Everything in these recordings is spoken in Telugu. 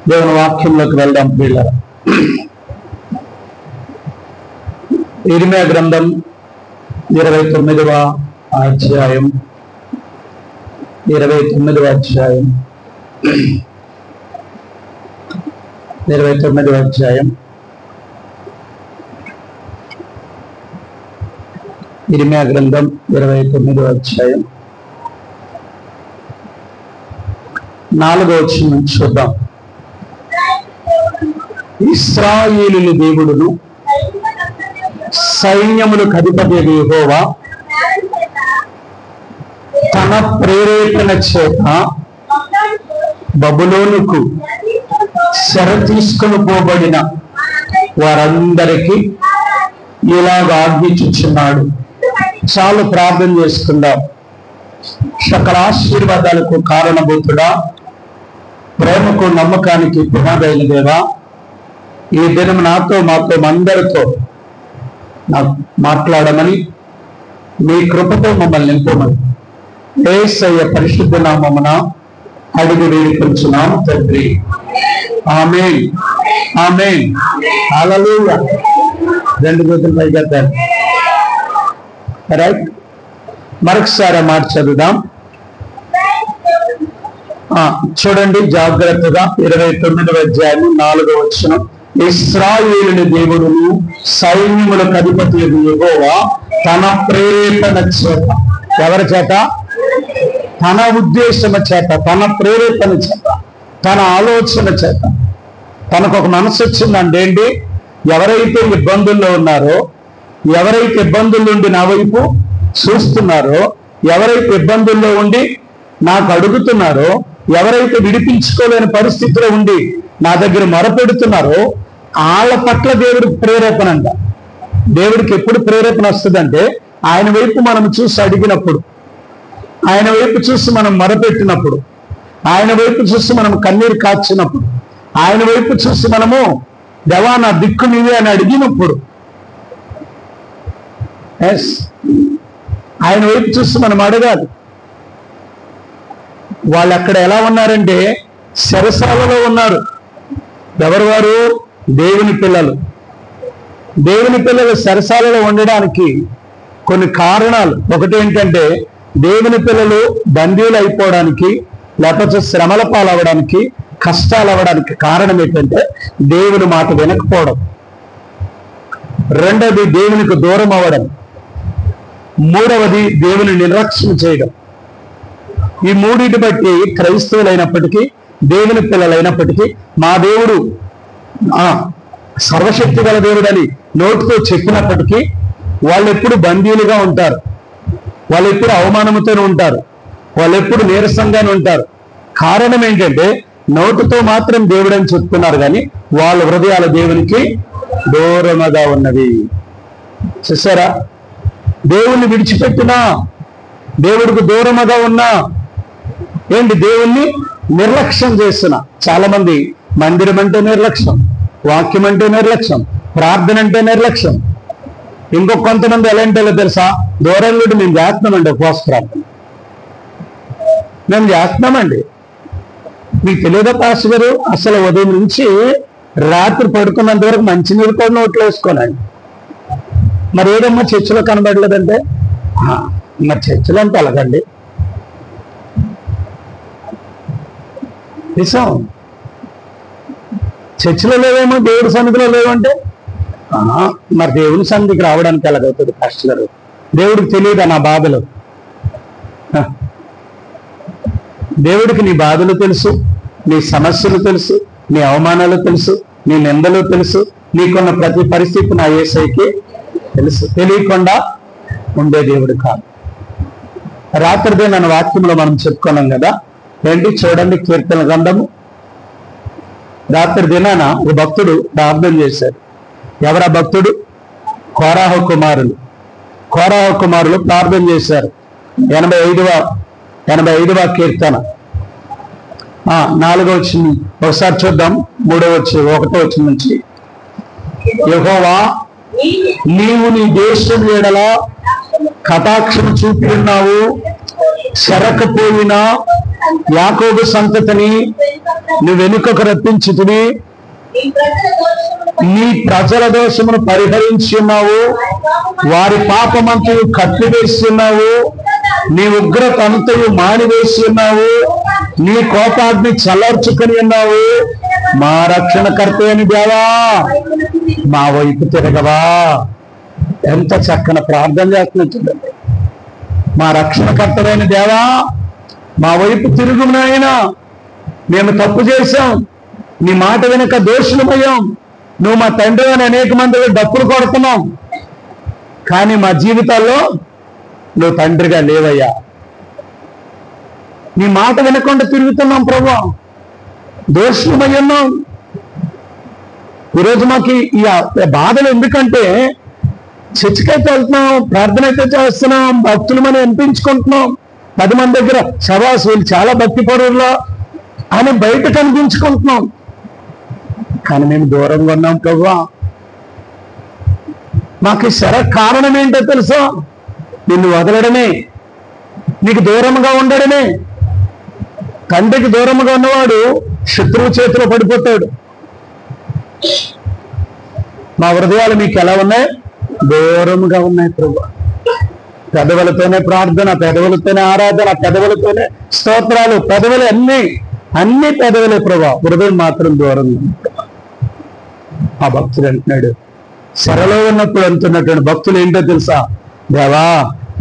దేవుని వాక్యంలోకి వెళ్దాం పిల్లలు. ఇర్మియా గ్రంథం 29వ అధ్యాయం 29వ అధ్యాయం 29వ అధ్యాయం ఇర్మియా గ్రంథం 29వ అధ్యాయం 4వ వచనం నుంచి చూద్దాం. ఇశ్రాయేలు దేవుడును సైన్యములకు అధిపతి యెహోవా తన ప్రేరేపణ చేత బబులోనుకు చెర తీసుకొని పోబడిన వారందరికీ ఇలాగ ఆజ్ఞించుచున్నాడు. చాలు, ప్రార్థన చేసుకుందాం. సకల ఆశీర్వాదాలకు కారణభూతుడా, ప్రేమకు నమ్మకానికి పునాదైన దేవా, ఈ దినం నాతో మాతో అందరితో మాట్లాడమని మీ కృపతో మమ్మల్ని నింపమని యేసయ్య పరిశుద్ధ నామమున అడిగి వేడుకొంచున్నాము తండ్రి. ఆమేన్, ఆమేన్, హల్లెలూయా. 2 గోతులు పైకెత్తారు. రైట్, మరొకసారి మాట చదువుదాం. చూడండి జాగ్రత్తగా. 29వ అధ్యాయం 4వ వచనం. ఇశ్రాయేలు దేవుడును సైన్యములకు అధిపతి యెహోవా తన ప్రేరేపణ చేత, ఎవరి చేత? తన ఉద్దేశము చేత, తన ప్రేరేపణ చేత, తన ఆలోచన చేత. తనకు ఒక మనసు వచ్చిందండి. ఏంటి? ఎవరైతే ఇబ్బందుల్లో ఉన్నారో, ఎవరైతే ఇబ్బందుల్లో ఉండి నా వైపు చూస్తున్నారో, ఎవరైతే ఇబ్బందుల్లో ఉండి నాకు అడుగుతున్నారో, ఎవరైతే విడిపించుకోలేని పరిస్థితిలో ఉండి నా దగ్గర మొరపెడుతున్నారో వాళ్ళ పట్ల దేవుడికి ప్రేరేపణ అంట. దేవుడికి ఎప్పుడు ప్రేరేపణ వస్తుందంటే ఆయన వైపు మనం చూసి అడిగినప్పుడు, ఆయన వైపు చూసి మనం మొరపెట్టినప్పుడు, ఆయన వైపు చూసి మనం కన్నీరు కార్చినప్పుడు, ఆయన వైపు చూసి మనము దేవా నా దిక్కు నీవే అని అడిగినప్పుడు, ఆయన వైపు చూసి మనం అడగాలి. వాళ్ళు అక్కడ ఎలా ఉన్నారంటే చెరసాలలో ఉన్నారు. ఎవరు వారు? దేవుని పిల్లలు. దేవుని పిల్లలు చెరసాలలో ఉండడానికి కొన్ని కారణాలు. ఒకటి ఏంటంటే దేవుని పిల్లలు బందీలు అయిపోవడానికి, లేకపోతే శ్రమల పాలవడానికి, కష్టాలు అవ్వడానికి కారణం ఏంటంటే దేవుని మాట వినకపోవడం. రెండవది దేవునికి దూరం అవ్వడం. మూడవది దేవుని నిర్లక్ష్యం చేయడం. ఈ మూడింటి బట్టి క్రైస్తవులైనప్పటికీ, దేవుని పిల్లలైనప్పటికీ, మా దేవుడు సర్వశక్తి గల దేవుడని నోటితో చెప్పినప్పటికీ వాళ్ళు ఎప్పుడు బందీలుగా ఉంటారు, వాళ్ళు ఎప్పుడు అవమానంతోనే ఉంటారు, వాళ్ళు ఎప్పుడు నీరసంగానే ఉంటారు. కారణం ఏంటంటే నోటితో మాత్రం దేవుడు అని చెప్తున్నారు, కానీ వాళ్ళ హృదయాల దేవునికి దూరముగా ఉన్నవి. చూసారా? దేవుణ్ణి విడిచిపెట్టినా, దేవుడికి దూరముగా ఉన్నా, ఏంటి దేవుణ్ణి నిర్లక్ష్యం చేస్తున్నా. చాలా మంది మందిరం అంటే నిర్లక్ష్యం, వాక్యం అంటే నిర్లక్ష్యం, ప్రార్థన అంటే నిర్లక్ష్యం. ఇంకొక కొంతమంది ఎలాంటిలో తెలుసా? దూరం నుండి మేము చేస్తున్నామండి ఉపవాస ప్రార్థన, మేము చేస్తున్నామండి. మీకు తెలియదా పాస్టర్ గారు? అసలు ఉదయం నుంచి రాత్రి పడుకున్నంత వరకు మంచినీళ్ళు కూడా నోట్లో వేసుకోనండి. మరి ఏదమ్మా చర్చిలో కనబడలేదంటే, మరి చర్చిలో అంటే అలాగండి నిజం. చర్చిలో లేవేమో, దేవుడి సన్నిధిలో లేవంటే మరి దేవుని సన్నిధికి రావడానికి ఎలాగవుతుంది పాస్టర్ గారు? దేవుడికి తెలియదా నా బాధలు? దేవుడికి నీ బాధలు తెలుసు, నీ సమస్యలు తెలుసు, నీ అవమానాలు తెలుసు, నీ నిందలు తెలుసు, నీకున్న ప్రతి పరిస్థితి నా యేసయ్యకి తెలుసు. తెలియకుండా ఉండే దేవుడు కాదు. రాత్రిదే నన్ను వాక్యంలో మనం చెప్పుకున్నాం కదా. ఏంటి? చూడండి, కీర్తన గ్రంథము. రాత్రి దినాన ఒక భక్తుడు ప్రార్థన చేశాడు. ఎవరా భక్తుడు? కోరాహు కుమారులు. కోరాహు కుమారులు ప్రార్థన చేశారు. 85వ కీర్తన 4వ వచనం ఒకసారి చూద్దాం. 1వ వచనం నుంచి. యెహోవా, నీవు నీ దేశం ఎడల కటాక్షం చూపి ఉన్నావు. చెరకపోయిన యాకోబు సంతతిని నువ్వు వెనుకకు రప్పించుతుని నీ ప్రజల దోషమును పరిహరించి ఉన్నావు. వారి పాపమంతయు కట్టివేసి ఉన్నావు. నీ ఉగ్రత అంతయు మానివేసి ఉన్నావు. నీ కోపాగ్ని చల్లార్చుకుని ఉన్నావు. మా రక్షణకర్త అని దేవా మా వైపు తిరగవా. ఎంత చక్కని ప్రార్థన చేస్తున్నట్టు. మా రక్షణకర్తమైన దేవా మా వైపు తిరుగు నాయనా. మేము తప్పు చేశాం, నీ మాట వెనుక దోషులమయ్యాం. నువ్వు మా తండ్రి అని అనేక మంది డప్పులు కొడుతున్నాం, కానీ మా జీవితాల్లో నువ్వు తండ్రిగా లేవయ్యా. నీ మాట వినకుండా తిరుగుతున్నాం ప్రభు, దోషులమై ఉన్నాం. ఈరోజు మాకు ఈ బాధలు ఎందుకంటే చర్చికైతే వెళ్తున్నాం, ప్రార్థన అయితే చేస్తున్నాం, భక్తులమని అనిపించుకుంటున్నాం. 10 మంది దగ్గర శబాస్ వీళ్ళు చాలా భక్తి పరువుల్లో అని బయట కనిపించుకుంటున్నాం, కానీ మేము దూరంగా ఉన్నాం ప్రభువా. మాకు శర కారణం ఏంటో తెలుసా? నిన్ను వదలడమే, నీకు దూరంగా ఉండడమే. తండ్రికి దూరంగా ఉన్నవాడు శత్రువు చేతిలో పడిపోతాడు. మా హృదయాలు మీకు ఎలా ఉన్నాయి? దూరంగా ఉన్నాయి ప్రభువా. పెదవులతోనే ప్రార్థన, పెదవులతోనే ఆరాధన, పెదవులతోనే స్తోత్రాలు, పెదవులు అన్ని పెదవులే ప్రభువా. హృదయం మాత్రం దూరంగా. ఆ భక్తుడు అంటున్నాడు, శరలో ఉన్నప్పుడు అంటున్నటువంటి భక్తులు ఏంటో తెలుసా? దేవా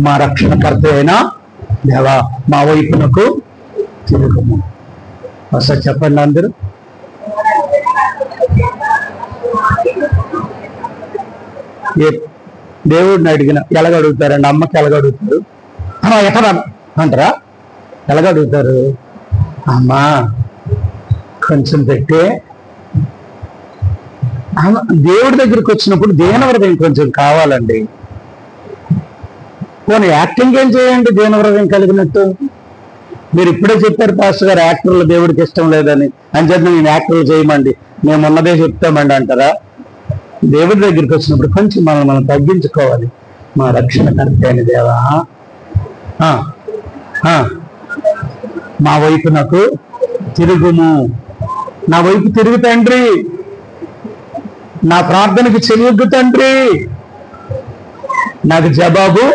మా రక్షణకర్త అయినా దేవా మా వైపునకు తిరుగుము. ఒకసారి చెప్పండి అందరూ. దేవుడిని అడిగిన ఎలాగడుగుతారండి? అమ్మకి ఎలాగడుగుతారు? ఎక్కడ అంటారా? ఎలాగడుగుతారు? అమ్మా కొంచెం పెట్టే. దేవుడి దగ్గరికి వచ్చినప్పుడు దేని హృదయం కొంచెం కావాలండి. పోనీ యాక్టింగ్ ఏం చేయండి దేని హృదయం కలిగినట్టు. మీరు ఇప్పుడే చెప్పారు పాస్టర్ గారు యాక్టర్లు దేవుడికి ఇష్టం లేదని, అని చెప్పి మేము యాక్టర్లు చేయమండి, మేము ఉన్నదే చెప్తామండి అంటారా? దేవుడి దగ్గరికి వచ్చినప్పుడు కొంచెం మనం తగ్గించుకోవాలి. మా రక్షణకర్త అని దేవా మా వైపు నాకు తిరుగుము. నా వైపు తిరుగు తండ్రి, నా ప్రార్థనకి చెవియొగ్గు తండ్రి, నాకు జవాబు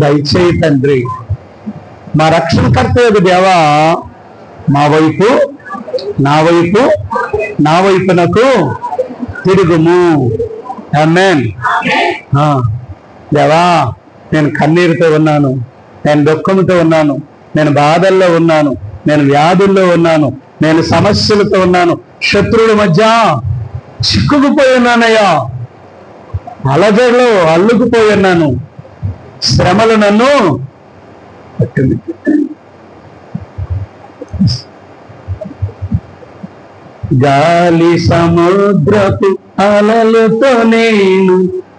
దయచేయి తండ్రి. మా రక్షణకర్త యొక్క దేవా నా వైపు నాకు తిరుగుము. ఆమేన్. దేవా నేను కన్నీరుతో ఉన్నాను, నేను దుఃఖంతో ఉన్నాను, నేను బాధల్లో ఉన్నాను, నేను వ్యాధుల్లో ఉన్నాను, నేను సమస్యలతో ఉన్నాను, శత్రువుల మధ్య చిక్కుకుపోయి ఉన్నానయ్యా, అలజడిలో అల్లుకుపోయి ఉన్నాను, శ్రమలు నన్ను పట్టింది. గాలి సముద్రపు అలలతో నేను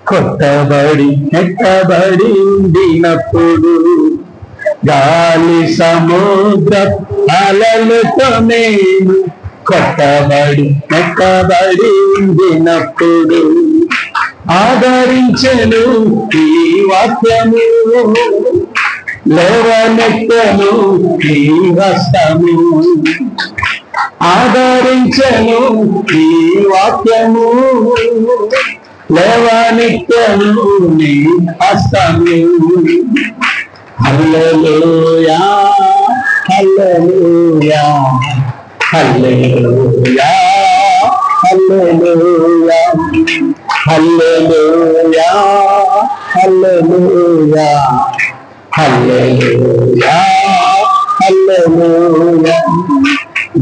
కొట్టబడి నెట్టబడి ఉండినప్పుడు, గాలి సముద్ర అలలతో నేను కొట్టబడి నెట్టబడి ఉండినప్పుడు, ఆదరించెను ఈ వాక్యము, లేవనెత్తను ఈ హస్తము. ఆదరించెను ఈ వాక్యము, లేవనెత్తను నీ హస్తము. హల్లెలూయా హల్లెలూయా హల్లెలూయా హల్లెలూయా హల్లెలూయా హల్లెలూయా హల్లెలూయా హల్లెలూయా.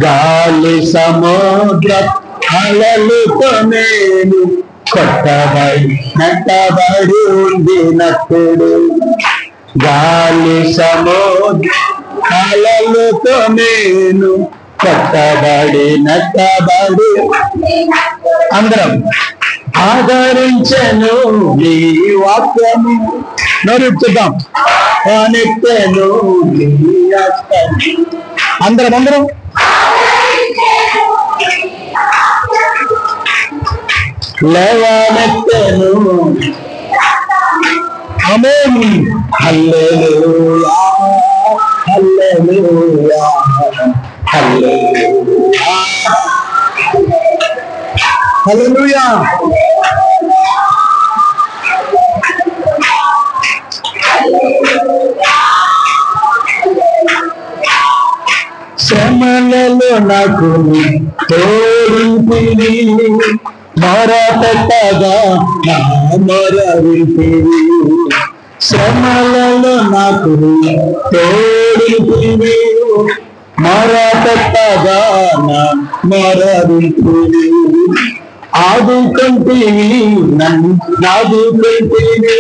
గాలి సముద్ర అలలతో నేను కొట్టబడి నెట్టబడి ఉండినప్పుడు, గాలి సముద్ర అలలతో నేను కొట్టబడి నెట్టబడి, అందరం ఆదరించెను నీ వాక్యము. నరుచుదాం నెట్టెను నీ హస్తము. అందరం లేవనెత్తెను ఆమేన్. హల్లెలూయా హల్లెలూయా హల్లెలూయా హల్లెలూయా. శ్రమలలో నాకు తోడింటివి, మొరపెట్టగా నా మొర వింటివి. శ్రమలలో నాకు తోడింటివి, మొరపెట్టగా నా మొర వింటివి. ఆదుకుంటివి నన్ను ఆదుకుంటివి,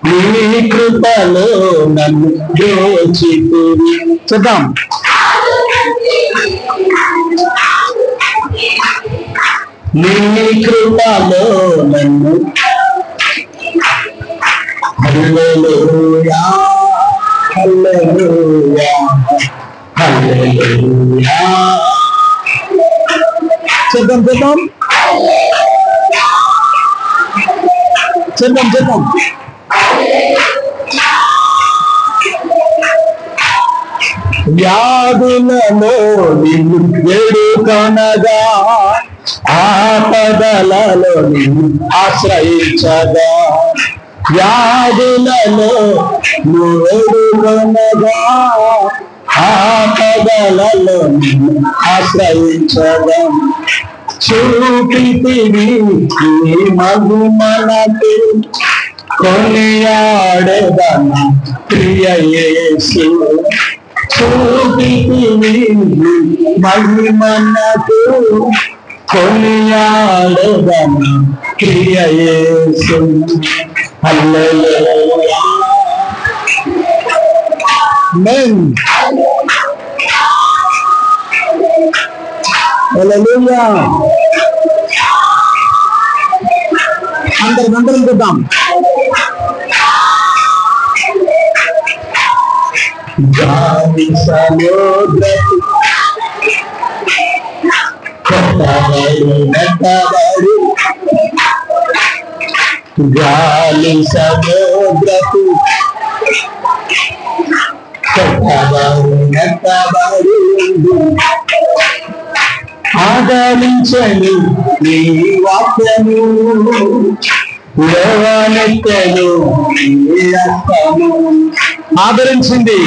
నీ కృపలో నన్ను దోచితివి. చూద్దాం. నీ కృపలో నన్ను హల్లెలూయా హల్లెలూయా హల్లెలూయా. చేద్దాం చేద్దాం చేద్దాం చేద్దాం. వ్యాధులలో నిన్ను వేడుకొనగా, ఆపదలలో నిన్ను ఆశ్రయించగా. వ్యాధులలో వేడుకొనగా, ఆపదలలో నిన్ను ఆశ్రయించగా. చూపితివి నీ మహిమనకు, కొనియాడెదన ప్రియ యేసు. చూపితివి మహిమనకు, కొనియాడెదన ప్రియ యేసు. హల్లెలూయా ఆమేన్. హల్లెలూయా. అందరం చూద్దాం. గాలి సముద్రపు నెట్టబడి, గాలి సముద్రపు నెట్టబడి, ఆదరించను నీ వాక్యము, లేవనెత్తను నీ హస్తము. ఆదరించింది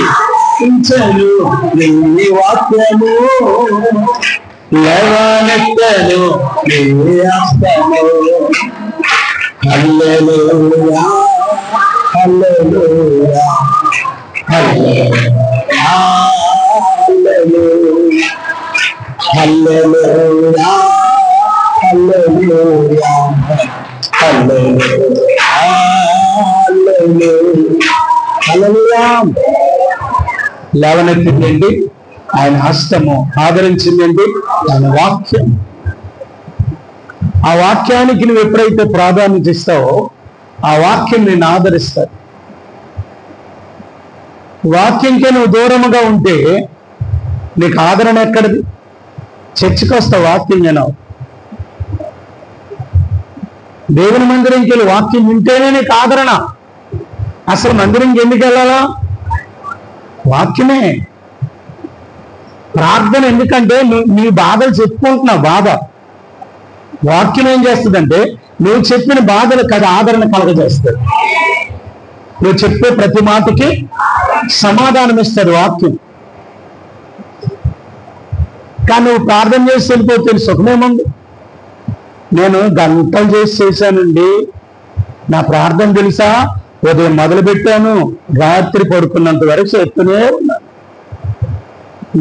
ఉంచను నీ వాక్యము, లేవనెత్తను నీ హస్తము. హల్లెలూయా హల్లెలూయా హల్లెలూయా హల్లెలూయా హల్లెలూయా హల్లెలూయా హల్లెలూయా. లేవనెత్తిందండి ఆయన హస్తము, ఆదరించిందండి ఆయన వాక్యం. ఆ వాక్యానికి నువ్వు ఎప్పుడైతే ప్రాధాన్యత ఇస్తావో ఆ వాక్యం నేను ఆదరిస్తాను. వాక్యంకే నువ్వు దూరముగా ఉంటే నీకు ఆదరణ ఎక్కడిది? చర్చికి వస్తావు వాక్యం వినవు. దేవుని మందిరంకి వెళ్ళి వాక్యం వింటేనే నీకు ఆదరణ. అసలు మందిరంకి ఎందుకు వెళ్ళాలా? వాక్యమే. ప్రార్థన ఎందుకంటే నీ బాధలు చెప్పుకుంటున్నావు. బాధ వాక్యం ఏం చేస్తుందంటే నువ్వు చెప్పిన బాధలు కదా ఆదరణ కలగజేస్తుంది. నువ్వు చెప్పే ప్రతి మాటకి సమాధానం ఇస్తుంది వాక్యం. కానీ నువ్వు ప్రార్థన చేసి వెళ్ళిపోతే సుఖమేముంది? నేను గంటలు చేశానండి. నా ప్రార్థన తెలుసా, ఉదయం మొదలు పెట్టాను, రాత్రి పడుకున్నంత వరకు చెప్తూనే ఉన్నాను.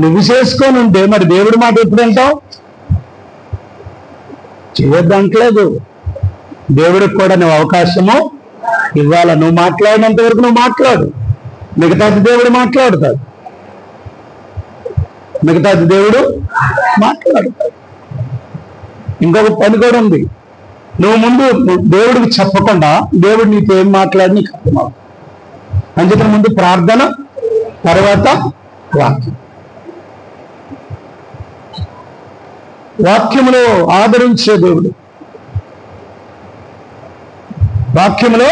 నువ్వు చేసుకొని ఉంటే మరి దేవుడి మాట ఎప్పుడు వింటావు? చేయొద్దంటలేదు. దేవుడికి కూడా నువ్వు అవకాశము ఇవ్వాల. నువ్వు మాట్లాడినంత వరకు నువ్వు మాట్లాడు, మిగతాది దేవుడు మాట్లాడుతాడు. మిగతాది దేవుడు మాట్లాడుతాడు. ఇంకొక పని కూడా ఉంది. నువ్వు ముందు దేవుడికి చెప్పకుండా దేవుడు నీతో ఏం మాట్లాడి నీకు అర్థమవు. అందుకని ముందు ప్రార్థన, తర్వాత వాక్యం. వాక్యములో ఆదరించే దేవుడు, వాక్యములో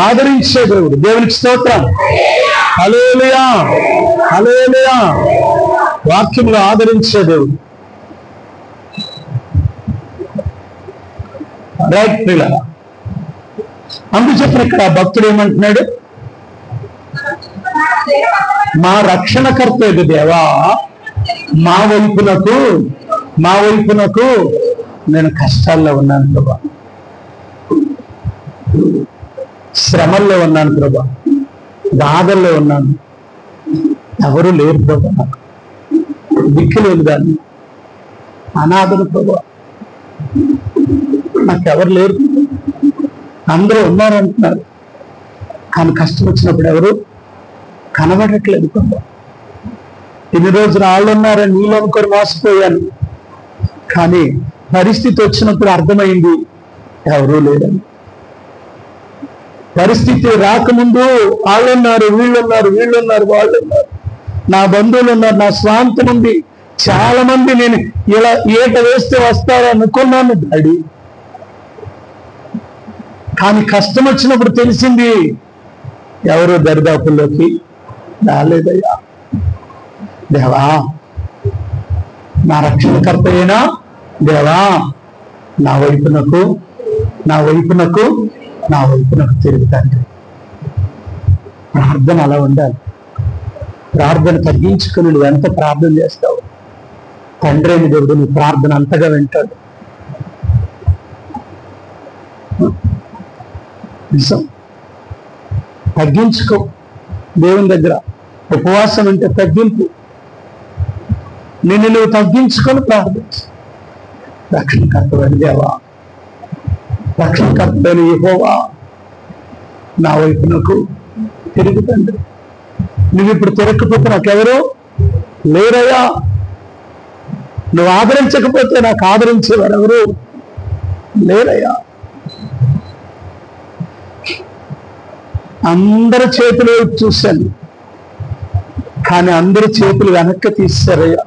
ఆదరించే దేవుడు. దేవునికి స్తోత్రం. హల్లెలూయా, హల్లెలూయా. వాక్యంలో ఆదరించే దేవుడు. రైట్ పిల్ల. అందుచేత ఇక్కడ భక్తుడు ఏమంటున్నాడు? మా రక్షణకర్త దేవా, మా వైపునకు నేను కష్టాల్లో ఉన్నాను ప్రభా, శ్రమల్లో ఉన్నాను ప్రభా, బాధల్లో ఉన్నాను. ఎవరు లేరు ప్రభా, నాకు దిక్కు లేదు దాన్ని, అనాథను ప్రభా, నాకెవరు లేరు. అందరూ ఉన్నారు అంటున్నారు, కానీ కష్టం వచ్చినప్పుడు ఎవరు కనబడట్లేదు ప్రభా. ఇన్ని రోజులు వాళ్ళు ఉన్నారని నీళ్ళు అనుకొని మోసపోయాను, కానీ పరిస్థితి వచ్చినప్పుడు అర్థమైంది ఎవరూ లేదని. పరిస్థితి రాకముందు వాళ్ళున్నారు, వీళ్ళున్నారు, వాళ్ళు ఉన్నారు, నా బంధువులు ఉన్నారు, నా స్వాంతం ఉంది, చాలా మంది నేను ఇలా ఈట వేస్తే వస్తారు అనుకున్నాను డాడీ. కానీ కష్టం వచ్చినప్పుడు తెలిసింది ఎవరు దరిదాపుల్లోకి రాలేదయ్యా. దేవా, నా రక్షణకర్త అయినా దేవా, నా వైపునకు తిరుగుతాండి. ప్రార్థన అలా ఉండాలి. ప్రార్థన తగ్గించుకుని నువ్వు ఎంత ప్రార్థన చేస్తావు, తండ్రి అయిన దేవుడు నీ ప్రార్థన అంతగా వింటాడు. నిజం. తగ్గించుకో దేవుని దగ్గర. ఉపవాసం అంటే తగ్గింపు. నిన్ను నువ్వు తగ్గించుకొని ప్రార్థించు. రక్షణకర్తమైన దేవా, రక్షణకర్తమైన యెహోవా, నా వైపునకు తిరుగుతండి. నువ్వు ఇప్పుడు తిరగకపోతే నాకెవరు లేరయ్యా. నువ్వు ఆదరించకపోతే నాకు ఆదరించేవారు ఎవరు లేరయ్యా. అందరి చేతులు చూశాను, కానీ అందరి చేతులు వెనక్కి తీశారయ్యా.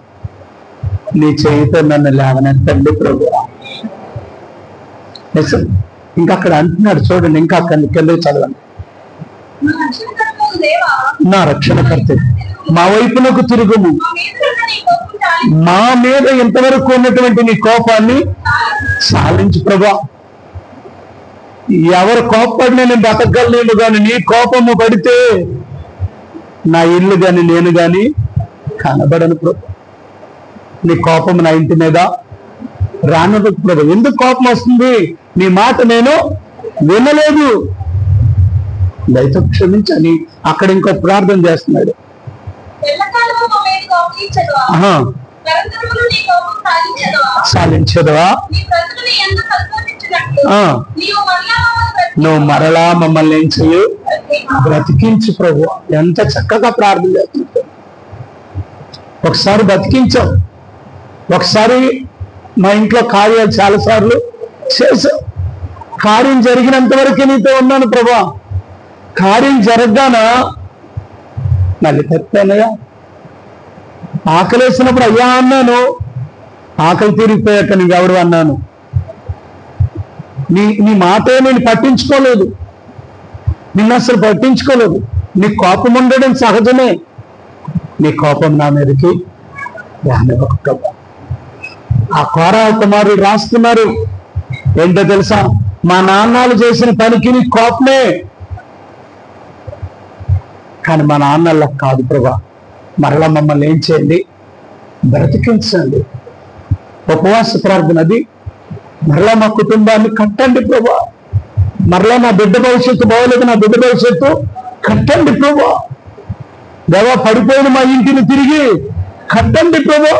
నీ చేతితో నన్ను లేవనెత్తండి ప్రభు. ఇంకా అక్కడ అంటున్నాడు చూడండి, ఇంకా అక్కడికి వెళ్ళి చదవండి. నా రక్షణకర్త మా వైపునకు తిరుగుము, మా మీద ఇంతవరకు ఉన్నటువంటి నీ కోపాన్ని సాలించు ప్రభా. ఎవరు కోపపడినా నేను బతకగలను, కానీ నీ కోపము పడితే నా ఇల్లు కానీ నేను కానీ కనబడను ప్రభు. నీ కోపం నా ఇంటి మీద రానదు ప్రభు. ఎందుకు కోపం వస్తుంది? నీ మాట నేను వినలేదు, దయతో క్షమించని. అక్కడ ఇంకో ప్రార్థన చేస్తున్నాడు. సాలించదవా, నువ్వు మరలా మమ్మల్ని ఏం చెయ్యు, బ్రతికించు ప్రభు. ఎంత చక్కగా ప్రార్థన చేస్తున్నాడు. ఒకసారి బ్రతికించావు, ఒకసారి మా ఇంట్లో కార్యాలు చాలాసార్లు చేసావు. కార్యం జరిగినంత వరకే నీతో ఉన్నాను ప్రభా. కార్యం జరగగానా మళ్ళీ తెప్పానయ్యా. ఆకలేసినప్పుడు అయ్యా అన్నాను, ఆకలి తీరిగిపోయాక నీవెవడు అన్నాను. నీ మాటే నేను పట్టించుకోలేదు, నిన్ను అసలు పట్టించుకోలేదు. నీ కోపం ఉండడం సహజమే, నీ కోపం నా మీదకి రానివ్వక. ఆ కోరా కుమారులు రాస్తున్నారు ఏంటో తెలుసా? మా నాన్నలు చేసిన పనికి నీ కోపమే, కానీ మా నాన్నలకు కాదు ప్రభా. మరలా మమ్మల్ని ఏం చేయండి, బ్రతికించండి. ఉపవాస ప్రార్థన అది. మరలా మా కుటుంబాన్ని కట్టండి ప్రభా. మరలా నా బిడ్డ భవిష్యత్తు బాగోలేదు, నా బిడ్డ భవిష్యత్తు కట్టండి ప్రభా. దేవా, పడిపోయిన మా ఇంటిని తిరిగి కట్టండి ప్రభా.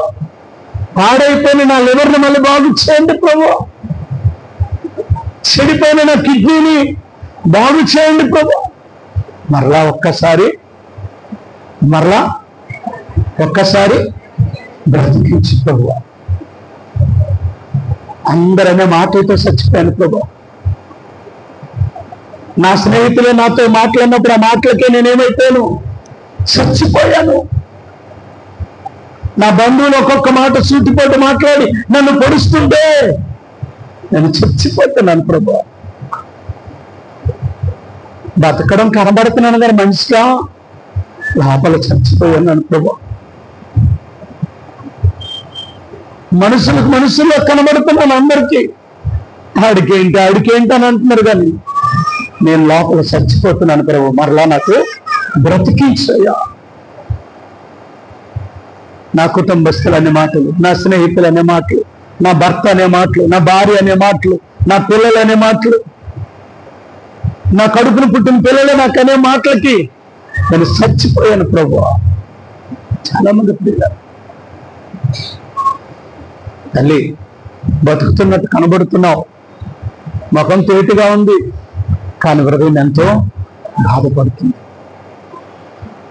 పాడైపోయిన నా లివర్ని మళ్ళీ బాగు చేయండి ప్రభా. చెడిపోయిన నా కిడ్నీని బాగు చేయండి ప్రభా. మరలా ఒక్కసారి బ్రతికించి ప్రభు. అందరనే మాటలతో చచ్చిపోయాను ప్రభు. నా స్నేహితులే నాతో మాట్లాడినప్పుడు ఆ మాటలకే నేనేమైపోయాను, చచ్చిపోయాను. నా బంధువులు ఒక్కొక్క మాట సూటిపోటు మాట్లాడి నన్ను పొడుస్తుంటే నేను చచ్చిపోతున్నాను ప్రభు. బతకడం కనబడుతున్నాను కానీ మనిషిగా లోపల చచ్చిపోయాను ప్రభు. మనుషుల్లో కనబడుతున్నాను అందరికీ. ఆడికేంటి అని అంటున్నారు కానీ నేను లోపల చచ్చిపోతున్నాను ప్రభు. మరలా నాకు బ్రతికించయ్యా. నా కుటుంబస్తులు అనే మాటలు, నా స్నేహితులు అనే మాటలు, నా భర్త అనే మాటలు, నా భార్య అనే మాటలు, నా పిల్లలు అనే మాటలు, నా కడుపును పుట్టిన పిల్లలు నాకు అనే మాటలకి నేను చచ్చిపోయాను ప్రభు. చాలా మంది పిల్లలు తల్లి బతుకుతున్నట్టు కనబడుతున్నావు, ముఖం తేటిగా ఉంది, కానీ హృదయం ఎంతో బాధపడుతుంది.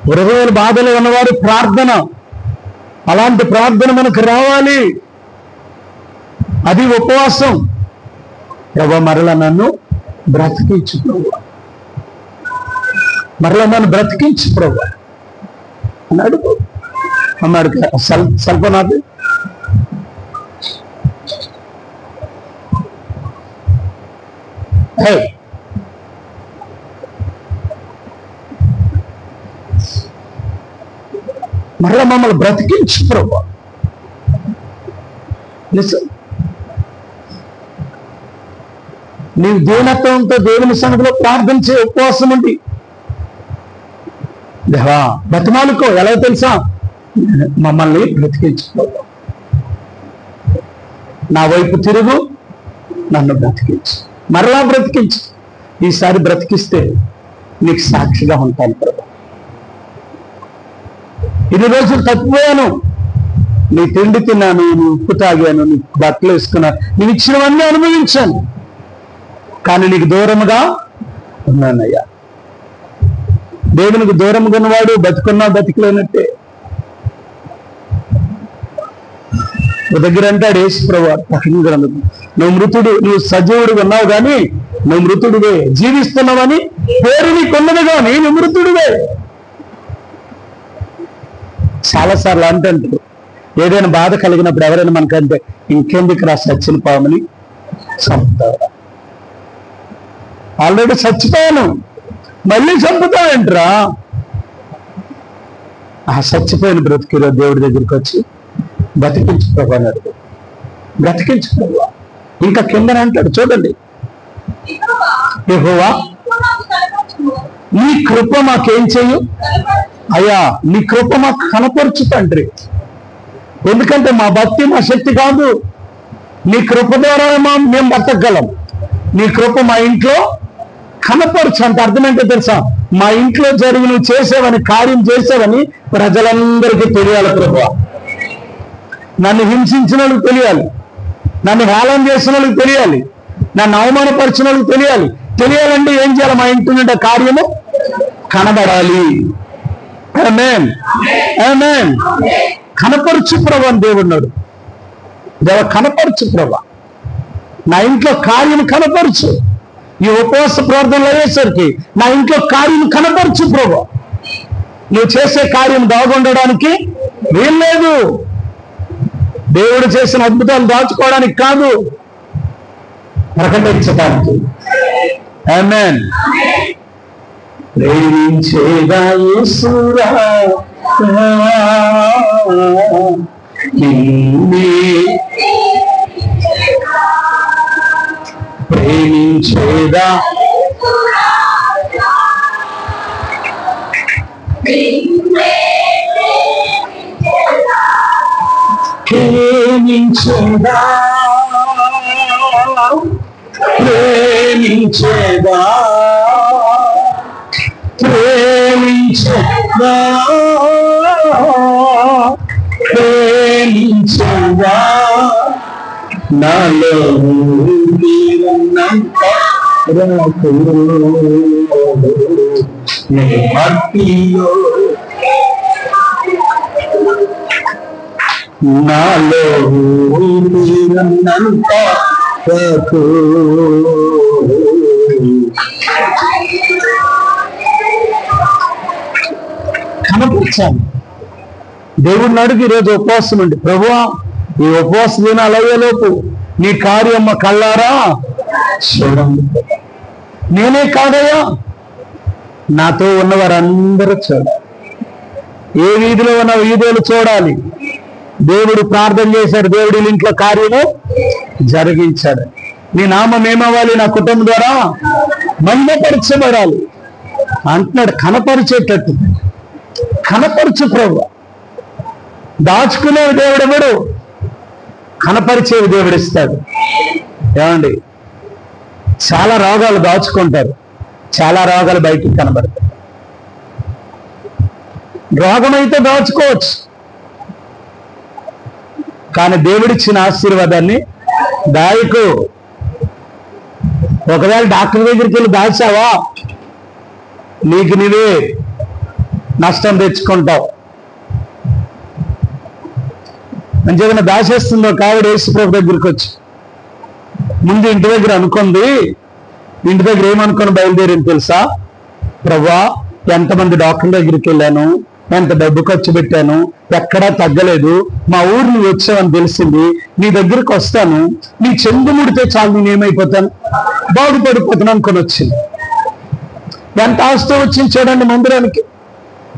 హృదయాలు బాధలు ఉన్నవారు ప్రార్థన, అలాంటి ప్రార్థన మనకు రావాలి. అది ఉపవాసం. ప్రభు మరలా నన్ను బ్రతికించు ప్రభు, మరలా నన్ను బ్రతికించు ప్రభు అన్నాడు. అన్నాడు సల్పనాథ్. మరలా మమ్మల్ని బ్రతికించు ప్రభు. నీవు దీనత్వంతో దేవుని సన్నిధిలో ప్రార్థన చే, ఉపవాసం ఉండి దేవా బతిమాలుకో. ఎలా తెలుసా? మమ్మల్ని బ్రతికించు ప్రభు, నా వైపు తిరుగు, నన్ను బ్రతికించు, మరలా బ్రతికించు. ఈసారి బ్రతికిస్తే నీకు సాక్షిగా ఉంటాను ప్రభు. ఇన్ని రోజులు తప్పిపోయాను, నీ తిండి తిన్నాను, నీ ఉప్పు తాగాను, నీ బట్టలు వేసుకున్నాను, నేను ఇచ్చినవన్నీ అనుభవించాను, కానీ నీకు దూరముగా ఉన్నానయ్యా. దేవునికి దూరముగా ఉన్నవాడు బతుకున్నా బతికలేనట్టే. దగ్గర అంటాడు యేసు ప్రభువు ప్రకటన గ్రంథం, నువ్వు మృతుడు, నువ్వు సజీవుడు ఉన్నావు కానీ నువ్వు మృతుడివే, జీవిస్తున్నావని పేరు నీకున్నది కానీ నువ్వు మృతుడివే. చాలాసార్లు అంటారు, ఏదైనా బాధ కలిగినప్పుడు ఎవరైనా మనకంటే ఇంకెందుకు రా చచ్చిన పాముని చంపుతారా, ఆల్రెడీ చచ్చిపోయాను మళ్ళీ చంపుతావేంట్రా. ఆ చచ్చిపోయిన బ్రతికిలో దేవుడి దగ్గరికి వచ్చి బ్రతికించు ప్రభు అన్నాడు. బ్రతికించు ప్రభు. ఇంకా కిందన అంటాడు చూడండి, యెహోవా నీ కృప మాకేం చెయ్యు అయ్యా, నీ కృప మాకు కనపరచు తండ్రి. ఎందుకంటే మా భక్తి మా శక్తి కాదు, నీ కృప ద్వారా మేము బతకగలం. నీ కృప మా ఇంట్లో కనపరచు. అంటే అర్థం ఏంటో తెలుసా? మా ఇంట్లో జరిగి నువ్వు చేసేవని, కార్యం చేసేవని ప్రజలందరికీ తెలియాలి ప్రభు. నన్ను హింసించిన వాళ్ళకి తెలియాలి, నన్ను హేళన చేసిన వాళ్ళకి తెలియాలి, నన్ను అవమానపరిచిన వాళ్ళకి తెలియాలి. తెలియాలంటే ఏం చేయాలి? మా ఇంటి నుండి కార్యము కనబడాలి. ఆమేన్, ఆమేన్. కనపరచు ప్రభు అని దేవుడున్నాడు. దేవ కనపరచు ప్రభు, నా ఇంట్లో కార్యం కనపరచు. ఈ ఉపవాస ప్రార్థనలు అయ్యేసరికి నా ఇంట్లో కార్యం కనపరచు ప్రభు. నువ్వు చేసే కార్యం దాగుండడానికి వీల్లేదు. దేవుడు చేసిన అద్భుతాలు దాచుకోవడానికి కాదు, ప్రకటించడానికి. ఆమేన్. ప్రేమించేదా యేసురా నిన్నే, ప్రేమించేదా ప్రేమించేదా ప్రేమించేదా ప్రేమించేదా ప్రేమించేదా నాలో మట్టిలో నాలో నంత కనపరిచాను. దేవుడిని అడిగి ఈరోజు ఉపవాసం అండి, ప్రభువా ఈ ఉపవాస దినాలు అయ్యేలోపు నీ కార్యమ్మ కళ్ళారా చూడండి. నేనే కాదయ్యా, నాతో ఉన్నవారందరూ చూడాలి. ఏ వీధిలో ఉన్న వీధులు చూడాలి. దేవుడు ప్రార్థన చేశాడు, దేవుడి ఇంట్లో కార్యము జరిగించాడు. నీ నామం ఏమవ్వాలి? నా కుటుంబం ద్వారా మహిమపరచబడాలి అంటున్నాడు. కనపరిచేటట్టు కనపరచు ప్రభు. దాచుకునేవి దేవుడు ఎవడు? కనపరిచేవి దేవుడు ఇస్తాడు. ఏమండి, చాలా రోగాలు దాచుకుంటారు, చాలా రోగాలు బయటికి కనబడతాయి. రోగం అయితే దాచుకోవచ్చు, కానీ దేవుడిచ్చిన ఆశీర్వాదాన్ని దాయకు. ఒకవేళ డాక్టర్ దగ్గరికి వెళ్ళి దాచావా, నీకు నీవే నష్టం తెచ్చుకుంటావు. మంచిగా దాచేస్తుందో కావిడ యేసుప్రభు దగ్గరికి వచ్చి ముందు ఇంటి దగ్గర అనుకుంది. ఇంటి దగ్గర ఏమనుకొని బయలుదేరింది తెలుసా? ప్రభువా, ఎంతమంది డాక్టర్ దగ్గరికి వెళ్ళాను, ఎంత డబ్బు ఖర్చు పెట్టాను, ఎక్కడా తగ్గలేదు. మా ఊరు నువ్వు వచ్చావని తెలిసింది, నీ దగ్గరికి వస్తాను, నీ చెంగు ముడితే చాలు, నేను ఏమైపోతాను, బాగుపడిపోతాను అనుకొని వచ్చింది. ఎంత ఆస్తి వచ్చింది చూడండి మందిరానికి.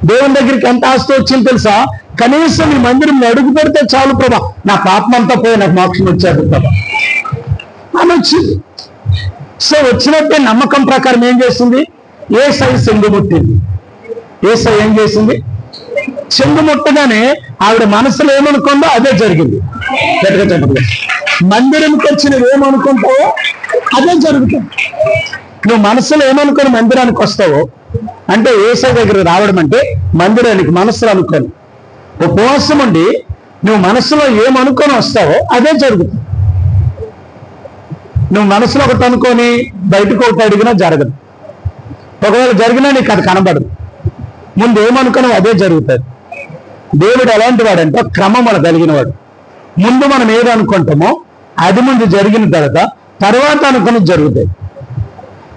దేవుని దగ్గరికి ఎంత ఆస్తి వచ్చింది తెలుసా? కనీసం ఈ మందిరం అడుగు పెడితే చాలు ప్రభా, నా పాపం అంతా పోయి నాకు మోక్షం వచ్చాడు ప్రభా అని వచ్చింది. సో వచ్చినట్టే నమ్మకం ప్రకారం ఏం చేసింది? యేసయ్య చెంగు ముట్టింది. యేసయ్య ఏం చేసింది? చెంగు ముట్టగానే ఆవిడ మనసులో ఏమనుకుందో అదే జరిగింది. గట్టిగా చెప్పండి. మందిరంకి వచ్చి నువ్వు ఏమనుకుంటావో అదే జరుగుతుంది. నువ్వు మనసులో ఏమనుకొని మందిరానికి వస్తావో, అంటే యేసయ్య దగ్గర రావడం అంటే మందిరానికి మనసులో అనుకొని, ఉపవాసం ఉండి నువ్వు మనసులో ఏమనుకొని వస్తావో అదే జరుగుతుంది. నువ్వు మనసులో ఒకటి అనుకొని బయటకు ఒకటి అడిగినా జరగదు. ఒకవేళ జరిగినా నీకు అది కనబడదు. ముందు ఏమనుకున్నావు అదే జరుగుతుంది. దేవుడు ఎలాంటి వాడంటే క్రమం మన కలిగిన వాడు. ముందు మనం ఏది అనుకుంటామో అది ముందు జరిగిన తర్వాత అనుకున్నది జరుగుతాయి.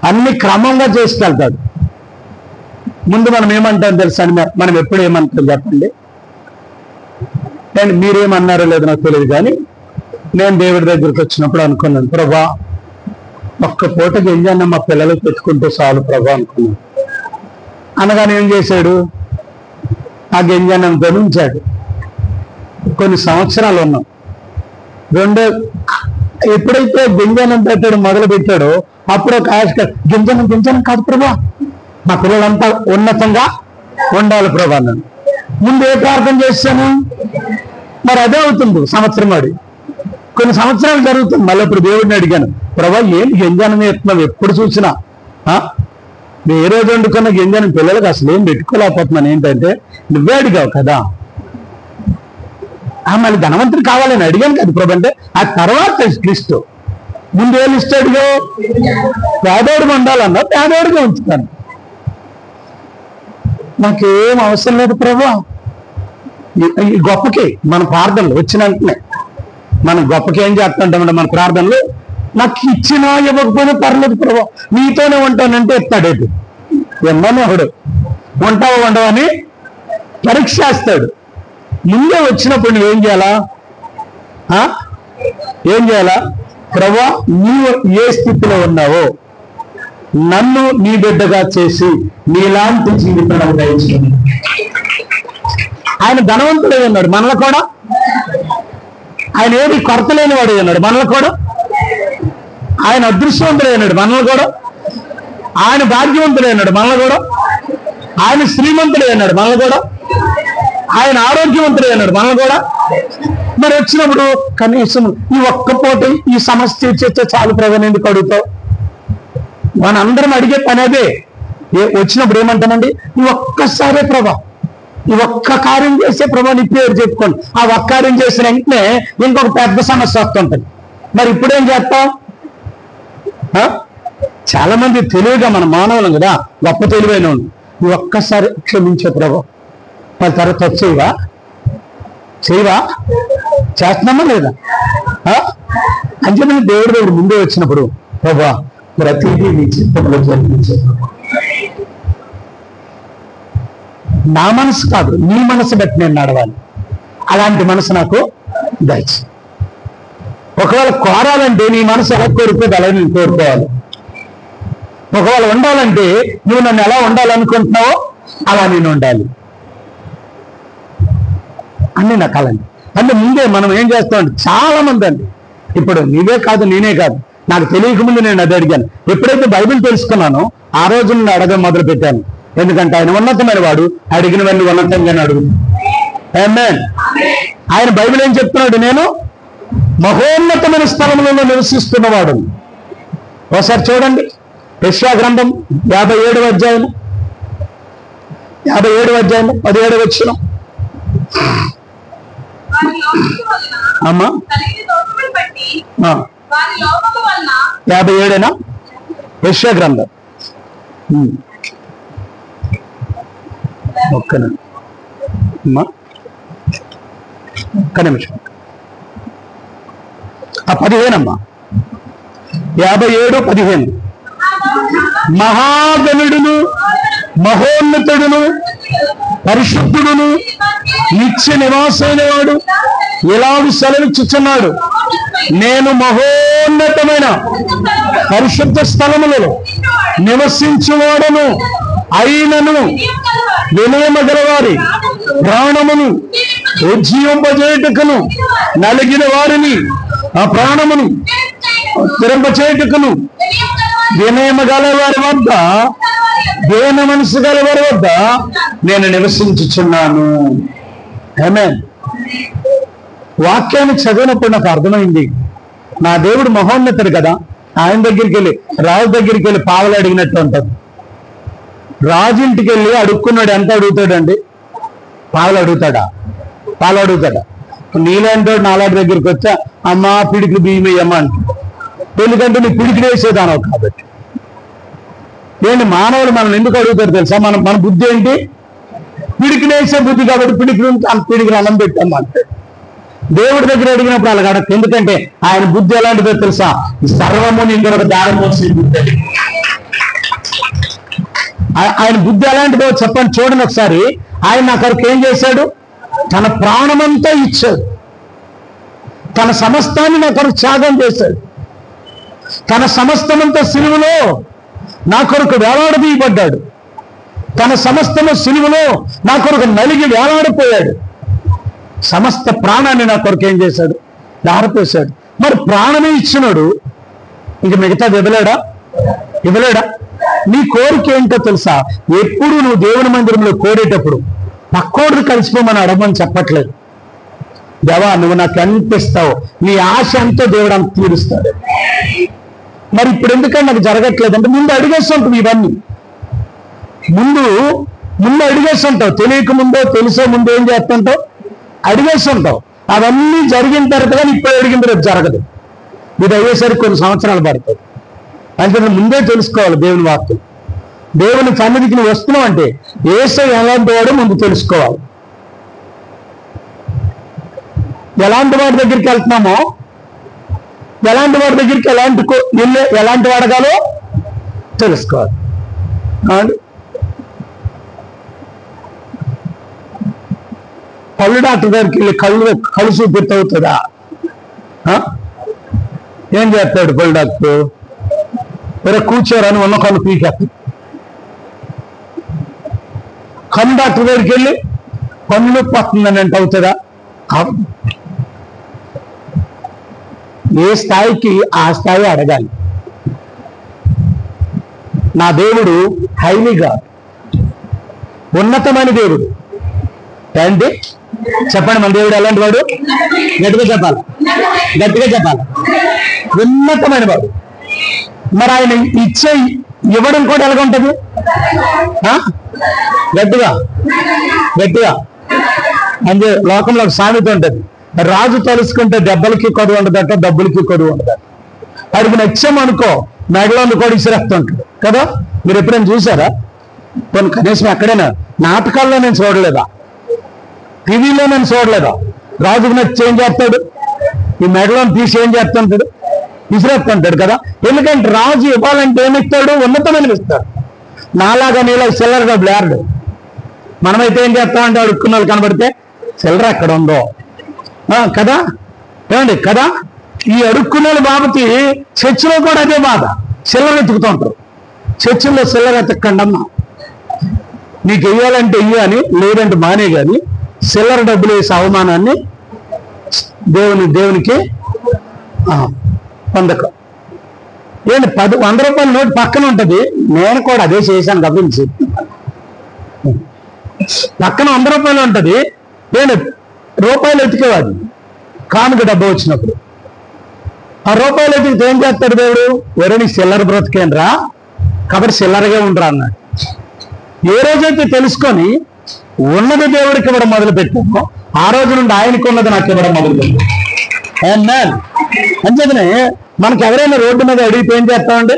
అన్ని క్రమంగా చేసుకెళ్తాడు. ముందు మనం ఏమంటాం తెలుసా? మనం ఎప్పుడు ఏమంటాం చెప్పండి. నేను మీరేమన్నారో లేదో నాకు తెలియదు, కానీ నేను దేవుడి దగ్గరికి వచ్చినప్పుడు అనుకున్నాను, ప్రభా ఒక్క పూట గింజన్న మా పిల్లలకు పెట్టుకుంటే చాలు ప్రభా అనుకున్నాను. అనగానే ఏం చేశాడు? ఆ గింజన్నంతో ఉంచాడు. కొన్ని సంవత్సరాలు ఉన్నాం. ఎప్పుడైతే గింజనం పెట్టాడు మొదలు పెట్టాడో అప్పుడు ఒక ఆశ, గింజనం కాదు ప్రభా, మా పిల్లలంతా ఉన్నతంగా ఉండాలి ప్రభా అన్నాను. ముందు ఏ ప్రార్థన చేశాను? మరి అదే అవుతుంది సంవత్సరం వాడి. కొన్ని సంవత్సరాలు జరుగుతుంది. మళ్ళీ ఇప్పుడు దేవుడిని అడిగాను, ప్రభా ఏం గింజనం వేస్తున్నావు? ఎప్పుడు చూసినా ఏ రోజు వండుకున్న గింజనం పిల్లలకు అసలు ఏం పెట్టుకోలేకపోతున్నాను. ఏంటంటే నువ్వే అడిగావు కదా. మళ్ళీ ధనవంతుడు కావాలని అడిగాను కదా ప్రభు అంటే, ఆ తర్వాత లిస్టు. ముందు ఏ లిస్ట్ అడిగావు? పేదోడుగా ఉండాలన్నా పేదోడుగా ఉంచుతాను. నాకేం అవసరం లేదు ప్రభు. ఈ గొప్పకి మన ప్రార్థనలు వచ్చిన వెంటనే మనం గొప్పకి ఏం చేస్తుంటామంటే మన ప్రార్థనలు, నాకు ఇచ్చినా ఇవ్వకపోయినా పర్లేదు ప్రభు, నీతోనే ఉంటానంటే ఎత్తాడేది. ఎమ్మని ఒకడు ఉంటావా ఉండవని పరీక్ష చేస్తాడు. ముందే వచ్చినప్పుడు నువ్వేం చేయాలా? ఏం చేయాలా? ప్రభు నీవు ఏ స్థితిలో ఉన్నావో నన్ను నీ బిడ్డగా చేసి నీలాంటి జీవితం దయచేయండి. ఆయన ధనవంతుడే ఉన్నాడు, మనలో కూడా. ఆయన ఏది కొరత లేని వాడు ఉన్నాడు, మనలో కూడా. ఆయన అదృష్టవంతుడే ఉన్నాడు, మనలో కూడా. ఆయన భాగ్యవంతుడే ఉన్నాడు, మనలో కూడా. ఆయన శ్రీమంతుడే ఉన్నాడు, మనలో కూడా. ఆయన ఆరోగ్యవంతుడే ఉన్నాడు, మనలో కూడా. మరి వచ్చినప్పుడు కనీసం ఈ ఒక్క పూట ఈ సమస్య తీర్చేస్తే చాలు ప్రభు ఎందుకు అడుగుతావు? మనందరం అడిగే పని అదే. వచ్చినప్పుడు ఏమంటానండి, ఈ ఒక్కసారే ప్రభా, ఈ ఒక్క కార్యం చేసే ప్రభా నీ పేరు చెప్పుకోండి. ఆ ఒక్క కార్యం చేసిన వెంటనే ఇంకొక పెద్ద సమస్య వస్తుంటుంది. మరి ఇప్పుడేం చేస్తాం? చాలా మంది తెలివిగా మన మానవులం కదా, గొప్ప తెలివైన వాళ్ళు. ఈ ఒక్కసారి క్షమించే ప్రభా, వాళ్ళ తర్వాత చేయవా చేస్తున్నామా లేదా? అంచేత దేవుడి దగ్గర ముందే వచ్చినప్పుడు ప్రభా ప్రతిదీ నీ చిత్తంలో జరిగించే, నా మనసు కాదు నీ మనసు బట్టి నేను నడవాలి. అలాంటి మనసు నాకు దయచి. ఒకవేళ కోరాలంటే నీ మనసు ఎలా కోరుకోదు అలాగే నేను కోరుకోవాలి. ఒకవేళ ఉండాలంటే నువ్వు నన్ను ఎలా ఉండాలనుకుంటున్నావో అలా నేను ఉండాలి అన్ని నకాలండి. అంటే ముందే మనం ఏం చేస్తామంటే చాలా మంది అండి, ఇప్పుడు నీవే కాదు నేనే కాదు, నాకు తెలియకముందు నేను అది అడిగాను. ఎప్పుడైతే బైబిల్ తెలుసుకున్నానో ఆ రోజు నేను అడగ మొదలు పెట్టాను. ఎందుకంటే ఆయన ఉన్నతమైన వాడు, అడిగినవన్నీ ఉన్నతంగానే అడుగుతాడు. ఆమేన్. ఆయన బైబిల్ ఏం చెప్తున్నాడు? నేను మహోన్నతమైన స్థలములలో నివసిస్తున్నవాడు. ఒకసారి చూడండి, యెషయా గ్రంథం 57వ అధ్యాయం 17వ వచనం. అమ్మా 57 యెషయా గ్రంథం. ఒక్క నిమిషం. 15 అమ్మా, 57:15. మహాగణుడును మహోన్నతుడును పరిశుద్ధుడును నిత్య నివాసైన వాడు ఇలాగ సెలవిచ్చుచున్నాడు, నేను మహోన్నతమైన పరిశుద్ధ స్థలములలో నివసించువాడను అయినను వినయము గలవారి ప్రాణమును ఉజ్జీవింపజేయుటకును నలిగిన వారిని ఆ ప్రాణమును తిరంపచేయుటకును వినయము గల వారి వద్ద, దీన మనసు గల వారి వద్ద నేను నివసించుచున్నాను. ఆమేన్. వాక్యాన్ని చదివినప్పుడు నాకు అర్థమైంది, నా దేవుడు మహోన్నతుడు కదా, ఆయన దగ్గరికి వెళ్ళి రాజు దగ్గరికి వెళ్ళి పావలు అడిగినట్టు ఉంటుంది. రాజు ఇంటికి వెళ్ళి అడుక్కున్నాడు, ఎంత అడుగుతాడండి? పావులు అడుగుతాడా? పాలు అడుగుతాడా? నీలాంటి నాలాంటి దగ్గరికి వచ్చా అమ్మా పిడికి బియ్యం వేయమ్మా అంట. ఎందుకంటే నీ పిడికిలు వేసేదానవు కాబట్టి. ఏంటి మానవులు మనం ఎందుకు అడుగుతారు తెలుసా? మన బుద్ధి ఏంటి? పిడికిలు వేసే బుద్ధి కాబట్టి పిడికిలు అన్నం పెట్టమ్మా అంటే. దేవుడి దగ్గర అడిగినప్పుడు అలాగ అడగ. ఎందుకంటే ఆయన బుద్ధి ఎలాంటిదో తెలుసా? సర్వము నిండు ఒక దారం మోసే బుద్ధి. ఆయన బుద్ధి ఎలాంటిదో చెప్పండి, చూడండి ఒకసారి. ఆయన నా కొరకు ఏం చేశాడు? తన ప్రాణమంతా ఇచ్చాడు. తన సమస్తాన్ని నా కొరకు త్యాగం చేశాడు. తన సమస్తమంతా సిలువలో నా కొరకు వేలాడదీయబడ్డాడు. తన సమస్తము సిలువలో నా కొరకు నలిగి వేలాడిపోయాడు. సమస్త ప్రాణాన్ని నా కొరకు ఏం చేశాడు? దారపోసాడు. మరి ప్రాణమే ఇచ్చినాడు, ఇంక మిగతాది ఇవ్వలేడా? నీ కోరిక ఏంటో తెలుసా? ఎప్పుడు నువ్వు దేవుని మందిరంలో కోరేటప్పుడు పక్కోడు కలిసిపోమని అడగమని చెప్పట్లేదు. దేవా నువ్వు నాకు ఎంత ఇస్తావు, నీ ఆశ ఎంతో దేవుడు అంత తీరుస్తాడు. మరి ఇప్పుడు ఎందుకంటే నాకు జరగట్లేదు అంటే ముందు అడిగేస్తుంటావు. ఇవన్నీ ముందు అడిగేస్తుంటావు. తెలియక ముందో తెలిసే ముందు ఏం చేస్తుంటావు? అడిగేస్తుంటావు. అవన్నీ జరిగిన తర్వాత కానీ ఇప్పుడు అడిగిన రేపు జరగదు. ఇది అయ్యేసరికి కొన్ని సంవత్సరాలు పడుతుంది. అంటే ముందే తెలుసుకోవాలి దేవుని వాక్యం. దేవుని సన్నిధికి నువ్వు వస్తున్నావు అంటే యేసయ్య ఎలాంటి వాడు ముందు తెలుసుకోవాలి. ఎలాంటి వాడి దగ్గరికి వెళ్తున్నామో, ఎలాంటి వాడి దగ్గరికి ఎలాంటి వాడగాలో తెలుసుకోవాలి. కళ్ళు డాక్టర్ దగ్గరికి వెళ్ళి కళ్ళు చూపిస్తూ అవుతుందా? ఏం చేస్తాడు పళ్ళు డాక్టర్? వేరే కూర్చోరని ఉన్న కళ్ళు పీకేస్తాడు. కన్ను డాక్టర్ దగ్గరికి వెళ్ళి కన్ను నొప్పి వస్తుందని అంటే అవుతుందా? ఏ స్థాయికి ఆ స్థాయి అడగాలి. నా దేవుడు హైలీగా ఉన్నతమైన దేవుడు. ఏంటి చెప్పండి, మన దేవుడు ఎలాంటి వాడు? గట్టిగా చెప్పాలి. ఉన్నతమైన వాడు. మరి ఆయన ఇవ్వడం కూడా ఎలాగ ఉంటుంది? గట్టిగా అంటే లోకంలో ఒక సామెత ఉంటుంది, రాజు తలుసుకుంటే దెబ్బలకి కొడువు ఉండదట, డబ్బులకి కొడువు ఉండదట. వాడికి నచ్చామనుకో మెడలో కూడా ఇసిరేస్తుంటాడు కదా. మీరు ఎప్పుడైనా చూసారా? కొన్ని కనీసం ఎక్కడైనా నాటకాల్లో నేను చూడలేదా, టీవీలో నేను చూడలేదా? రాజుకు నచ్చి ఏం చేస్తాడు? ఈ మెడలో తీసి ఏం చేస్తుంటాడు? విసిరేస్తుంటాడు కదా. ఎందుకంటే రాజు ఇవ్వాలంటే ఏమిస్తాడు? ఉన్నతమైన ఇస్తాడు. నాలాగా నీలా చిల్లర డబ్బులు ఏర్డు. మనమైతే ఏం చేస్తామంటే అడుక్కున్న వాళ్ళు కనబడితే చిల్లర ఎక్కడ ఉందో కదా. ఏమండి కదా, ఈ అడుక్కున్న బాబుకి చర్చిలో కూడా అదే బాధ. చిల్లర వెతుకుతూ ఉంటారు. చర్చిల్లో సిల్లర్ ఎతక్కండి అమ్మా, నీకు వెయ్యాలంటే వెయ్యి అని, లేదంటే మానే కానీ సిల్లర్ డబ్బులు వేసే అవమానాన్ని దేవునికి పొందక. ఏంటి 100 రూపాయల నోటు పక్కన ఉంటుంది, నేను కూడా అదే చేశాను కాబట్టి పక్కన 100 రూపాయలు ఉంటుంది. నేను రూపాయలు ఎతికేవాడు కానుక డబ్బు వచ్చినప్పుడు. ఆ రూపాయలు ఎతికితే ఏం చేస్తాడు దేవుడు? వేరే నీ సిల్లర్ బ్రతికేనరా కాబట్టి సిల్లర్గా ఉండరా అన్నాడు. ఏ రోజైతే తెలుసుకొని ఉన్నది దేవుడికి ఇవ్వడం మొదలు పెట్టామో ఆ రోజు నుండి ఆయనకు ఉన్నది నాకు ఇవ్వడం మొదలు పెట్టాను. అంచేతనే మనకు ఎవరైనా రోడ్డు మీద అడిగితే ఏం చేస్తామండి?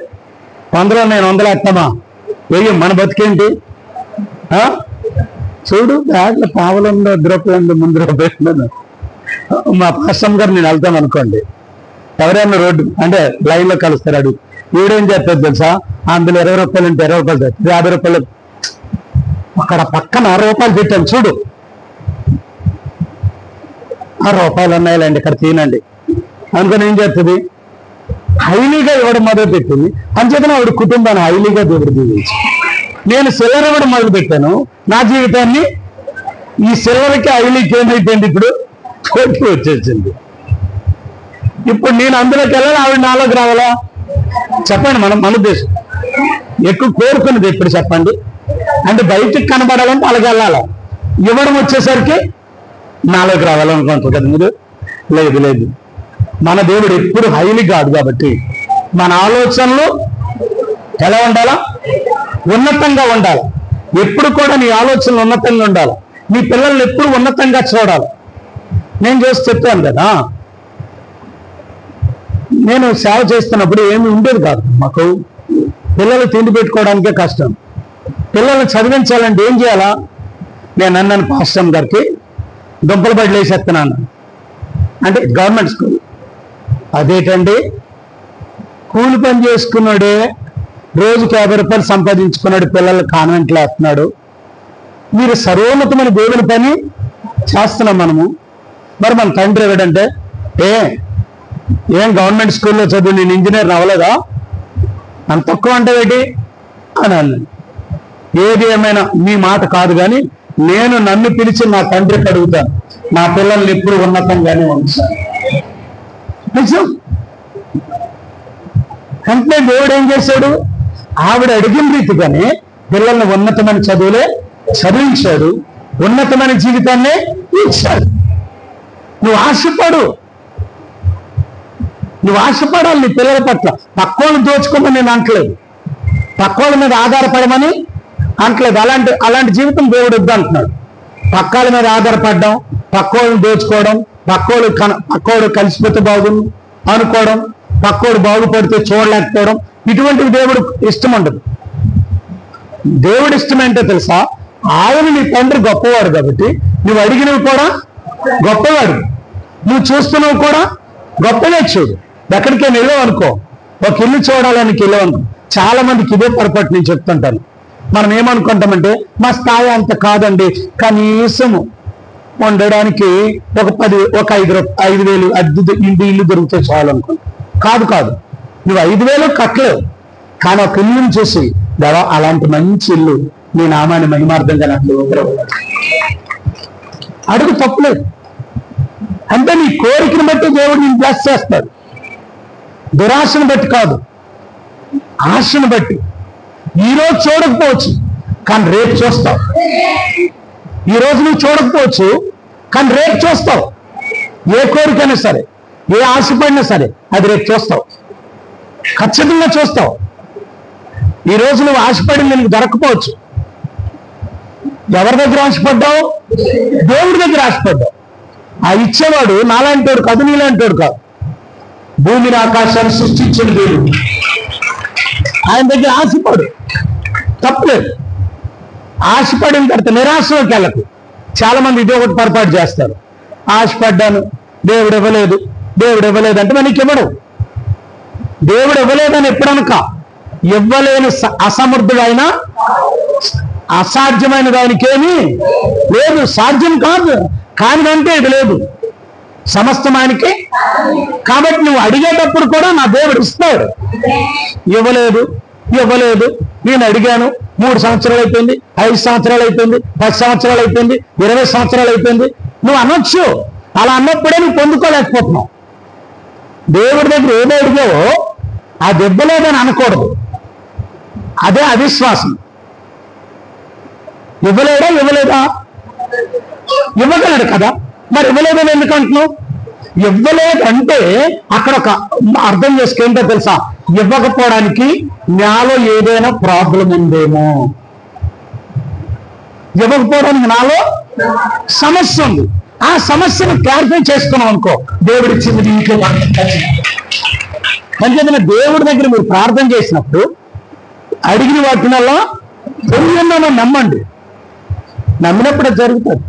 100 నేను 100 ఎత్తామా? వెయ్యం, మన బతికేంటి? చూడు బ్యాగ్లో పావులంలో రూపాయలు ముందు రూపాయలు. మా పాస్టమ్ గారు నేను వెళ్తాను అనుకోండి, ఎవరైనా రోడ్డు అంటే లైన్లో కలుస్తారు, అడుగు వీడేం చేస్తారు తెలుసా? అందులో 20 రూపాయలు ఉంటే 20 రూపాయలు 50 రూపాయలు అక్కడ పక్కన 6 రూపాయలు పెట్టాను చూడు, 6 రూపాయలు ఉన్నాయిలేండి ఇక్కడ తినండి అనుకుని ఏం చేస్తుంది? హైలీగా ఇవ్వడం మొదలు పెట్టింది. అంచేతనే ఆవిడ కుటుంబాన్ని హైలీగా దేవుడు దీవించి, నేను సిల్లర్ ఇవ్వడం మొదలు పెట్టాను. నా జీవితాన్ని ఈ సిల్లర్కి హైలీకి ఏమైపోయింది? ఇప్పుడు కోటి వచ్చేసింది. ఇప్పుడు నేను అందులోకి వెళ్ళాలి, ఆవిడ నాలోకి రావాలా? చెప్పండి. మన ఉద్దేశం ఎక్కువ కోరుకున్నది ఎప్పుడు చెప్పండి? అంటే బయటికి కనబడాలంటే అలాగే వెళ్ళాలా? ఇవ్వడం వచ్చేసరికి నాలోకి రావాలనుకుంటారు కదా మీరు. లేదు లేదు, మన దేవుడు ఎప్పుడు హైలీ కాదు కాబట్టి మన ఆలోచనలు ఎలా ఉండాలా? ఉన్నతంగా ఉండాలి. ఎప్పుడు కూడా నీ ఆలోచనలు ఉన్నతంగా ఉండాలి. నీ పిల్లల్ని ఎప్పుడు ఉన్నతంగా చూడాలి. నేను చూసి చెప్పాను కదా, నేను సేవ చేస్తున్నప్పుడు ఏమి ఉండేది కాదు మాకు. పిల్లలు తిండి పెట్టుకోవడానికే కష్టం. పిల్లల్ని చదివించాలంటే ఏం చేయాలా? నేను అన్నాను పాస్టమ్ గారికి, దుంపల బడిలు వేసేస్తున్నాను అంటే గవర్నమెంట్ స్కూల్. అదేంటండి, కూలి పని చేసుకున్నాడే రోజుకి 50 రూపాయలు సంపాదించుకున్నాడు, పిల్లలు కాన్వెంట్లో వేస్తున్నాడు. మీరు సర్వోన్నతమైన దేవుని పని చేస్తున్నాం మనము. మరి మన తండ్రి ఎవడంటే, ఏం గవర్నమెంట్ స్కూల్లో చదువు నేను ఇంజనీర్ అవ్వలేదా? అంత తక్కువ అంటే ఏంటి అని అన్నాను. ఏది ఏమైనా మీ మాట కాదు కానీ నేను నన్ను పిలిచి నా తండ్రికి అడుగుతాను, నా పిల్లల్ని ఎప్పుడు ఉన్నతంగానే ఉంచాను. నిజం. అంటే దేవుడు ఏం చేశాడు? ఆవిడ అడిగిన రీతిగానే పిల్లల్ని ఉన్నతమైన చదువులే చదివించాడు, ఉన్నతమైన జీవితాన్నే ఇచ్చాడు. నువ్వు ఆశపడాలి నీ పిల్లల పట్ల. పక్కోళ్ళని దోచుకోమని నేను అంటలేదు, పక్కోళ్ళ మీద ఆధారపడమని అంటలేదు. అలాంటి జీవితం దేవుడు వద్దు అంటున్నాడు. పక్కోళ్ళ మీద ఆధారపడడం, పక్కోళ్ళని దోచుకోవడం, పక్కోడు కలిసిపోతే బాగుండు అనుకోవడం, పక్కోడు బాగుపడితే చూడలేకపోవడం, ఇటువంటివి దేవుడు ఇష్టం ఉండదు. దేవుడి ఇష్టం ఏంటో తెలుసా? ఆయన నీ తండ్రి గొప్పవాడు కాబట్టి నువ్వు అడిగినవి కూడా గొప్పవాడు, నువ్వు చూస్తున్నావు కూడా గొప్పగా చూడు. ఎక్కడికైనా వెళ్ళావు అనుకో, ఒక ఇల్లు చూడాలని వెళ్ళావనుకో. చాలా మందికి ఇదే పొరపాటు నేను చెప్తుంటాను. మనం ఏమనుకుంటామంటే మా స్థాయి అంత కాదండి, కనీసము ఉండడానికి ఒక 5,000 అద్దె ఇల్లు దొరికితే చాలు అనుకుంటా. కాదు, నువ్వు 5,000 కట్టలేవు, కానీ ఒక ఇల్లుని చూసి దేవా అలాంటి మంచి ఇల్లు నీ నామాన్ని మహిమార్థంగా నాకు అడుగు, తప్పులేదు. అంటే నీ కోరికను బట్టి దేవుడు నేను బ్లెస్ చేస్తాడు. దురాశను బట్టి కాదు, ఆశను బట్టి. ఈరోజు చూడకపోవచ్చు కానీ రేపు చూస్తావు. ఈరోజు నువ్వు చూడకపోవచ్చు కానీ రేపు చూస్తావు. ఏ కోరికైనా సరే, ఏ ఆశపడినా సరే అది రేపు చూస్తావు, ఖచ్చితంగా చూస్తావు. ఈరోజు నువ్వు ఆశపడింది నీకు దొరకపోవచ్చు. ఎవరి దగ్గర ఆశపడ్డావు? దేవుడి దగ్గర ఆశపడ్డావు. ఆ ఇచ్చేవాడు నాలాంటోడు కాదు, నీలాంటోడు కాదు. భూమిని ఆకాశాన్ని సృష్టించిన దేవుడు, ఆయన దగ్గర ఆశపడు, తప్పలేదు. ఆశపడిన తర్వాత నిరాశలోకి వెళ్ళకు. చాలా మంది ఇదే ఒకటి పొరపాటు చేస్తారు. ఆశపడ్డాను, దేవుడు ఇవ్వలేదు అంటే మనకి ఇవ్వడు. దేవుడు ఇవ్వలేదని ఎప్పుడనక, ఇవ్వలేని అసమర్థుడైన అసాధ్యమైన దానికేమీ లేదు, సాధ్యం కాదు కానిదంటే ఇది లేదు, సమస్తం ఆయనకి. కాబట్టి నువ్వు అడిగేటప్పుడు కూడా నా దేవుడు ఇస్తాడు. ఇవ్వలేదు ఇవ్వలేదు. నేను అడిగాను, 3 సంవత్సరాలు అయిపోయింది, 5 సంవత్సరాలు అయిపోయింది, 10 సంవత్సరాలు అయిపోయింది, 20 సంవత్సరాలు అయిపోయింది. నువ్వు అనొచ్చు. అలా అన్నప్పుడే నువ్వు పొందుకోలేకపోతున్నావు. దేవుడి దగ్గర ఏదో అడిగావో అది ఇవ్వలేదని అనకూడదు. అదే అవిశ్వాసం. ఇవ్వలేదా? ఇవ్వగలడు కదా, మరి ఇవ్వలేదని ఎందుకు అంటున్నావు? ఇవ్వలేదంటే అక్కడ ఒక అర్థం చేసుకుంటే తెలుసా, ఇవ్వకపోవడానికి నాలో ఏదైనా ప్రాబ్లం ఉందేమో. ఇవ్వకపోవడానికి నాలో సమస్య ఉంది. ఆ సమస్యను క్లారిఫై చేసుకున్నాం అనుకో, దేవుడిచ్చింది నీకు. అంతేకాని దేవుడి దగ్గర మీరు ప్రార్థన చేసినప్పుడు అడిగిన వాటినల్లా పొందిందని నమ్మండి. నమ్మినప్పుడు అది జరుగుతుంది.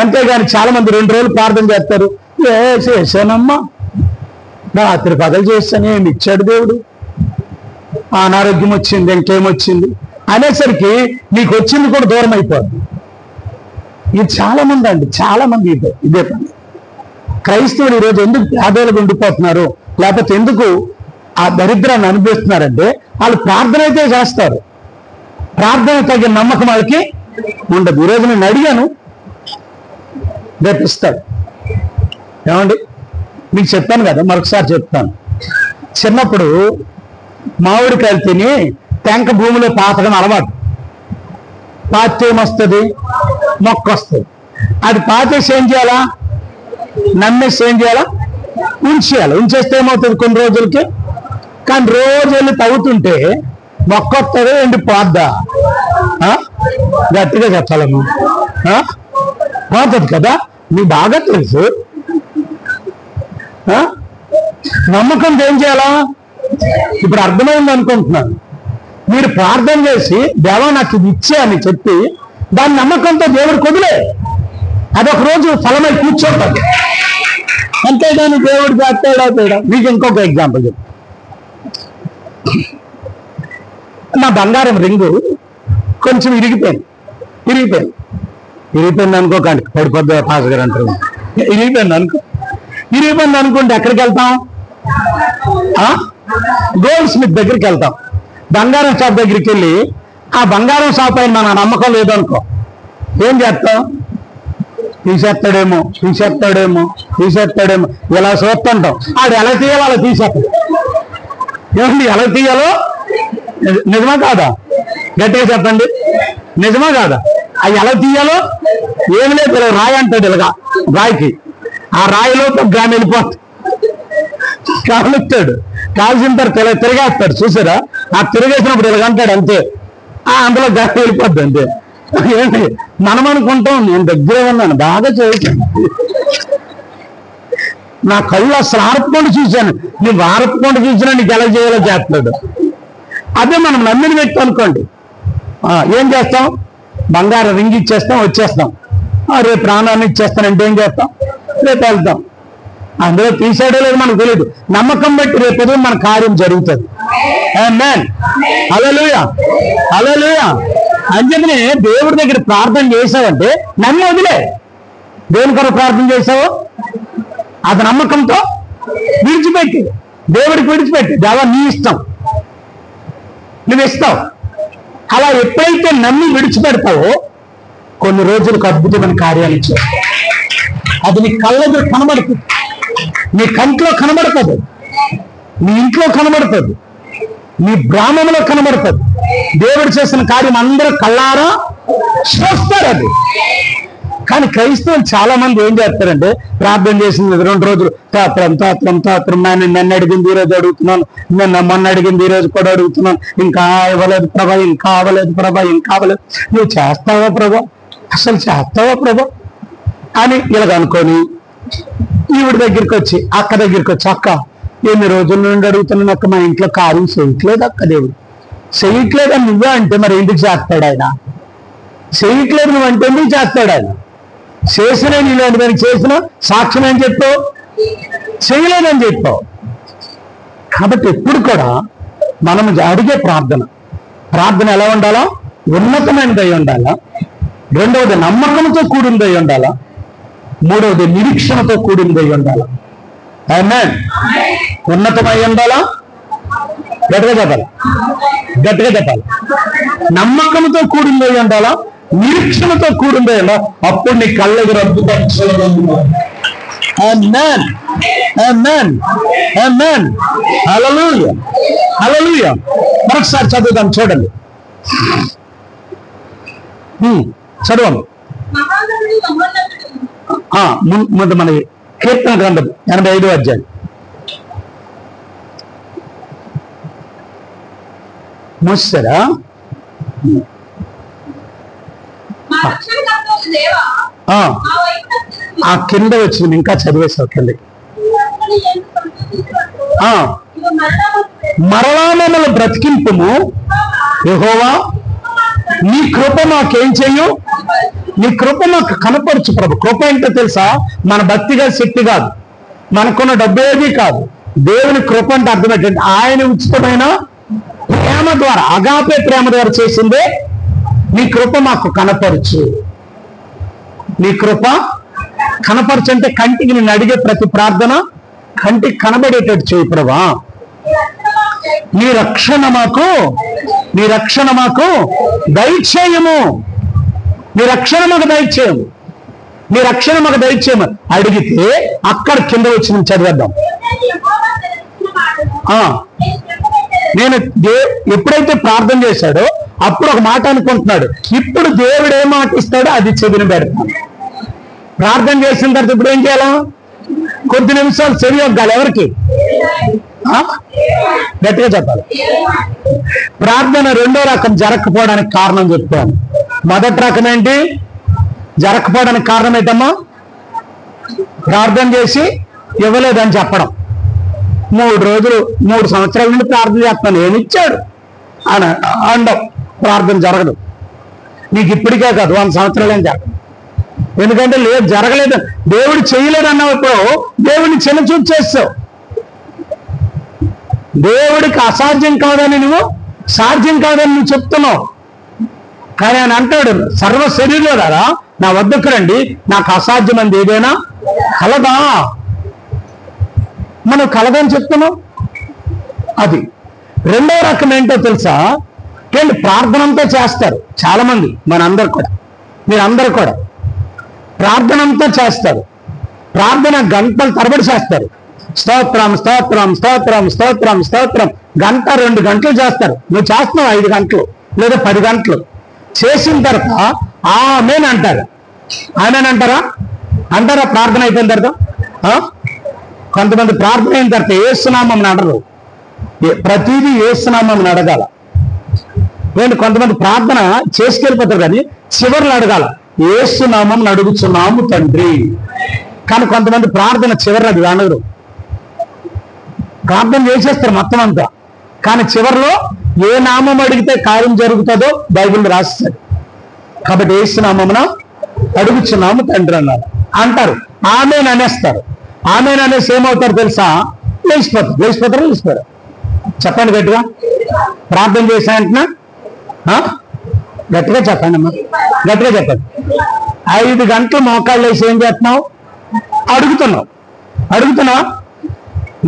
అంతేగాని చాలా మంది 2 రోజులు ప్రార్థన చేస్తారు, చేశానమ్మా, రాత్రి పగలు చేస్తాను, ఏమి ఇచ్చాడు దేవుడు, అనారోగ్యం వచ్చింది, ఇంకేమొచ్చింది అనేసరికి నీకు వచ్చింది కూడా దూరం అయిపోద్ది. ఇది చాలా మంది ఇదే పని. క్రైస్తవులు ఈరోజు ఎందుకు పేదోళ్ళకు ఉండిపోతున్నారు, లేకపోతే ఎందుకు ఆ దరిద్రాన్ని అనుభవిస్తున్నారంటే వాళ్ళు ప్రార్థన అయితే చేస్తారు, ప్రార్థన తగిన నమ్మకం వాళ్ళకి ఉండదు. ఈరోజు నేను అడిగాను, రేపు ఇస్తాడు. ఏమండి, మీకు చెప్పాను కదా, మరొకసారి చెప్తాను. చిన్నప్పుడు మామిడికాయలు తిని టెంక భూమిలో పాతడం అలవాటు. పాతితే ఏమొస్తుంది? మొక్క వస్తుంది. అది పాతేసి ఏం చేయాలా? నమ్మేసి ఏం చేయాలా? ఉంచేయాలి. ఉంచేస్తే ఏమవుతుంది కొన్ని రోజులకి? కానీ రోజు వెళ్ళి తవ్వుతుంటే మొక్క వస్తుంది, ఎండిపోద్దా? గట్టిగా చెప్పాలమ్మా, పోతుంది కదా. మీకు బాగా తెలుసు. నమ్మకంతో ఏం చేయాలా? ఇప్పుడు అర్థమైంది అనుకుంటున్నాను. మీరు ప్రార్థన చేసి దేవా నాకు ఇది ఇచ్చే అని చెప్పి దాని నమ్మకంతో దేవుడు కొదిలే, అదొక రోజు ఫలమై కూర్చోటాడు. అంతేగాని దేవుడు చేస్తాడా? మీకు ఇంకొక ఎగ్జాంపుల్ చెప్పు. నా బంగారం రింగు కొంచెం ఇరిగిపోయింది అనుకోకండి, పడిపోద్దు పాస్ గారు అంటారు. ఇరిగిపోయింది అనుకుంటే ఎక్కడికి వెళ్తాం? గోల్డ్ స్మిత్ దగ్గరికి వెళ్తాం. బంగారం షాప్ దగ్గరికి వెళ్ళి ఆ బంగారం షాప్ అయిన మన నమ్మకం లేదనుకో, ఏం చేస్తాం? తీసేస్తాడేమో ఇలా చూస్తుంటాం. ఆడు ఎలా తీయాలో అలా తీసేస్తాడు. ఏమండి, ఎలా తీయాలో నిజమా కాదా? గట్టిగా చెప్పండి, నిజమా కాదా? అది ఎలా తీయాలో ఏమి లేదు, ఇలా రాయి అంటాడు. ఇలాగా రాయికి ఆ రాయిలో గ్రామం వెళ్ళిపోతాడు, కాలుస్తాడు. కాల్సిన తర్వాత తిరిగేస్తాడు. చూసారా? ఆ తిరిగేసినప్పుడు ఇలాగంటాడు, అంతే. అందులో గ్రామం వెళ్ళిపోద్ది, అంతే. ఏంటి మనం అనుకుంటాం, నేను దగ్గరే ఉన్నాను, బాగా చేశాను, నా కళ్ళు అసలు ఆర్పుకొని చూశాను, నువ్వు ఆర్పుకొని చూసినా నీకు ఎలా చేయాలో చేస్తాడు. అదే మనం నమ్మిన వ్యక్తి అనుకోండి, ఏం చేస్తాం? బంగారం రింగ్ ఇచ్చేస్తాం, వచ్చేస్తాం. రేపు ప్రాణాన్ని ఇచ్చేస్తానంటే ఏం చేస్తాం? రేపు వెళ్తాం. అందులో తీసాడో లేదు మనకు తెలియదు. నమ్మకం బట్టి రేపు ఉదయం మన కార్యం జరుగుతుంది. ఆమేన్, హల్లెలూయా, హల్లెలూయా. అంజనే దేవుడి దగ్గర ప్రార్థన చేసావంటే నన్ను వదిలే. దేవుని కొరకు ప్రార్థన చేసావు, అది నమ్మకంతో విడిచిపెట్టి దేవుడికి విడిచిపెట్టి, దేవా నీ ఇష్టం, నువ్వు ఇస్తావు. అలా ఎప్పుడైతే నమ్మి విడిచిపెడతావో కొన్ని రోజులకు అద్భుతమైన కార్యాలు ఇచ్చావు. అది నీ కళ్ళెదురు కనబడుతుంది, నీ కంట్లో కనబడుతుంది, నీ ఇంట్లో కనబడుతుంది, నీ గ్రామంలో కనబడుతుంది. దేవుడు చేసిన కార్యం అందరూ కళ్ళారా చూస్తారు. అది కానీ క్రైస్తవులు చాలా మంది ఏం చేస్తారంటే, ప్రార్థన చేసింది 2 రోజులు తాత్రం నన్ను అడిగింది ఈ రోజు అడుగుతున్నాను, నేను మొన్న అడిగింది ఈ రోజు కూడా అడుగుతున్నాను, ఇంకా ఇవ్వలేదు ప్రభా, ఇంకా అవ్వలేదు. నువ్వు చేస్తావా ప్రభా? అసలు చేస్తావా ప్రభా అని ఇలాగ అనుకొని ఈవిడ దగ్గరికి వచ్చి, అక్క దగ్గరికి వచ్చి, అక్క ఎన్ని రోజుల నుండి అడుగుతున్నాను అక్క, మా ఇంట్లో కార్యం చేయట్లేదు అక్క, దేవుడు చేయట్లేదని నువ్వే అంటే మరి ఎందుకు చేస్తాడు ఆయన? చేయట్లేదు నువ్వు అంటే ఎందుకు చేస్తాడు ఆయన? చేసిన నీలాంటి దానికి చేసిన సాక్ష్యం ఏం చెప్పావు? చేయలేదని చెప్పావు. కాబట్టి ఎప్పుడు కూడా మనం అడిగే ప్రార్థన ఎలా ఉండాలా? ఉన్నతమైనదై ఉండాలా. 2వది నమ్మకంతో కూడిందై ఉండాలా. 3వది నిరీక్షణతో కూడిందై ఉండాలా. ఆమేన్. ఉన్నతమై ఉండాలా, గట్టిగా చెప్పాలి, గట్టిగా చెప్పాలి. నమ్మకంతో కూడిందే అంటాలా, నిరీక్షణతో కూడిందే అంట. అప్పుడు నీ కళ్ళకి రద్దుపరచడం. ఆమేన్, ఆమేన్, ఆమేన్. హల్లెలూయా, హల్లెలూయా. మరొకసారి చదువుదాం, చూడండి. చదవండి. ముందు మన కీర్తన గ్రంథం 85వ అధ్యాయం. మూసారా? ఆ కింద వచ్చింది, ఇంకా చదివేసావు కింద. మరలా మమ్మల్ని బ్రతికింపుము యెహోవా, నీ కృప మాకేం చెయ్యు, నీ కృప మాకు కనపరచు ప్రభు. కృప ఏంటో తెలుసా? మన భక్తిగా శక్తి కాదు, మనకున్న డబ్బు ఏది కాదు. దేవుని కృప అంటే అర్థం ఏంటంటే ఆయన ఉచితమైన ప్రేమ ద్వారా, అగాపే ప్రేమ ద్వారా చేసిందే. నీ కృప మాకు కనపరచు, నీ కృప కనపరచు అంటే కంటికి నేను అడిగే ప్రతి ప్రార్థన కంటికి కనబడేటట్టు చేయి ప్రభా. నీ రక్షణ మాకు దయచేయము, నీ రక్షణ మాకు దయచేయము, నీ రక్షణ మాకు దయచేయము అడిగితే అక్కడ కింద వచ్చి చదివేద్దాం. నేను ఎప్పుడైతే ప్రార్థన చేశాడో అప్పుడు ఒక మాట అనుకుంటున్నాడు. ఇప్పుడు దేవుడు ఏ మాట ఇస్తాడో అది చెవిని పెడతాను. ప్రార్థన చేసిన తర్వాత ఇప్పుడు ఏం చేయాలా? కొద్ది నిమిషాలు చెవి ఒగ్గాలి. ఎవరికి? గట్టిగా చెప్పాలి. ప్రార్థన రెండో రకం జరగకపోవడానికి కారణం చెప్తాను. మొదటి రకం ఏంటి? జరగకపోవడానికి కారణం ఏంటమ్మా? ప్రార్థన చేసి ఇవ్వలేదని చెప్పడం. 3 రోజులు 3 సంవత్సరాల నుండి ప్రార్థన చేస్తాను, ఏమిచ్చాడు అని అండం. ప్రార్థన జరగదు. నీకు ఇప్పటికే కాదు, 100 సంవత్సరాలు ఏం జరగదు. ఎందుకంటే లేదు, జరగలేదు, దేవుడు చేయలేడు అన్నప్పుడు దేవుడిని చిన్నచూపు చేస్తావు. దేవుడికి అసాధ్యం కాదని నువ్వు, సాధ్యం కాదని నువ్వు చెప్తున్నావు. కానీ ఆయన అంటాడు, సర్వ శరీరులారా నా వద్దకు రండి, నాకు అసాధ్యం అంది ఏదైనా కలదా? మనం కలదని చెప్తున్నాం. అది రెండో రకం ఏంటో తెలుసా? ప్రార్థన అంతా చేస్తారు చాలా మంది, మనందరు కూడా, మీరందరూ కూడా ప్రార్థన అంతా చేస్తారు. ప్రార్థన గంటలు తరబడి చేస్తారు. స్తోత్రం స్తోత్రం స్తోత్రం స్తోత్రం స్తోత్రం గంట 2 గంటలు చేస్తారు. నువ్వు చేస్తున్నావు 5 గంటలు లేదా 10 గంటలు. చేసిన తర్వాత ఆమేన్ అంటారు. ఆమేన్ అంటారా? ప్రార్థన అయిపోయిన తర్వాత. కొంతమంది ప్రార్థన అయిన తర్వాత యేసునామం అడగరు. ప్రతిదీ యేసునామం అడగాల. కొంతమంది ప్రార్థన చేసుకెళ్ళిపోతారు కానీ చివరిలో అడగాల, యేసునామం అడుగుచున్నాము తండ్రి. కానీ కొంతమంది ప్రార్థన చివరిలో అది అనగరు. ప్రార్థన చేసేస్తారు మొత్తం అంతా, కానీ చివరిలో ఏ నామం అడిగితే కార్యం జరుగుతుందో బైబిల్ రాస్తాడు. కాబట్టి యేసునామమున అడుగుచున్నాము తండ్రి అన్నారు అంటారు. ఆమేన్ అనేస్తారు. ఆమేన్ అనేసి ఏమవుతారు తెలుసా? లేచిపోతారు. చెప్పండి గట్టిగా. ప్రార్థన చేశాయంటున్నా గట్టిగా చెప్పండి అమ్మా, గట్టిగా చెప్పండి. 5 గంటలు మోకాళ్ళు వేసి ఏం చేస్తున్నావు? అడుగుతున్నావు.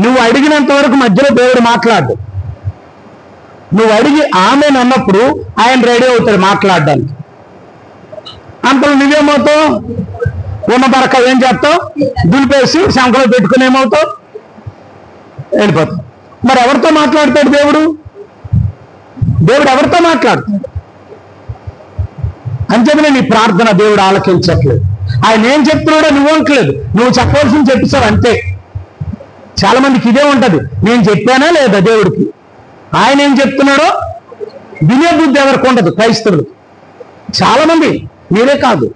నువ్వు అడిగినంత వరకు మధ్యలో దేవుడు మాట్లాడు. నువ్వు అడిగి ఆమెను అన్నప్పుడు ఆయన రెడీ అవుతాడు మాట్లాడడానికి. అంతలో నువ్వేమవుతావు? ఉన్న బరక ఏం చేస్తావు? దులిపేసి శంఖలో పెట్టుకుని ఏమవుతావు? వెళ్ళిపోతావు. మరి ఎవరితో మాట్లాడతాడు దేవుడు? ఎవరితో మాట్లాడతాడు? అంచేతనే నీ ప్రార్థన దేవుడు ఆలకించట్లేదు. ఆయన ఏం చెప్తున్నాడో నువ్వు అనట్లేదు, నువ్వు చెప్పవలసింది చెప్పేశావు అంతే. చాలా మందికి ఇదే ఉంటది, నేను చెప్పానా లేదా దేవుడికి, ఆయన ఏం చెప్తున్నాడో వినే బుద్ధి ఎవరికి ఉండదు. క్రైస్తవులు చాలా మంది, మీరే కాదు,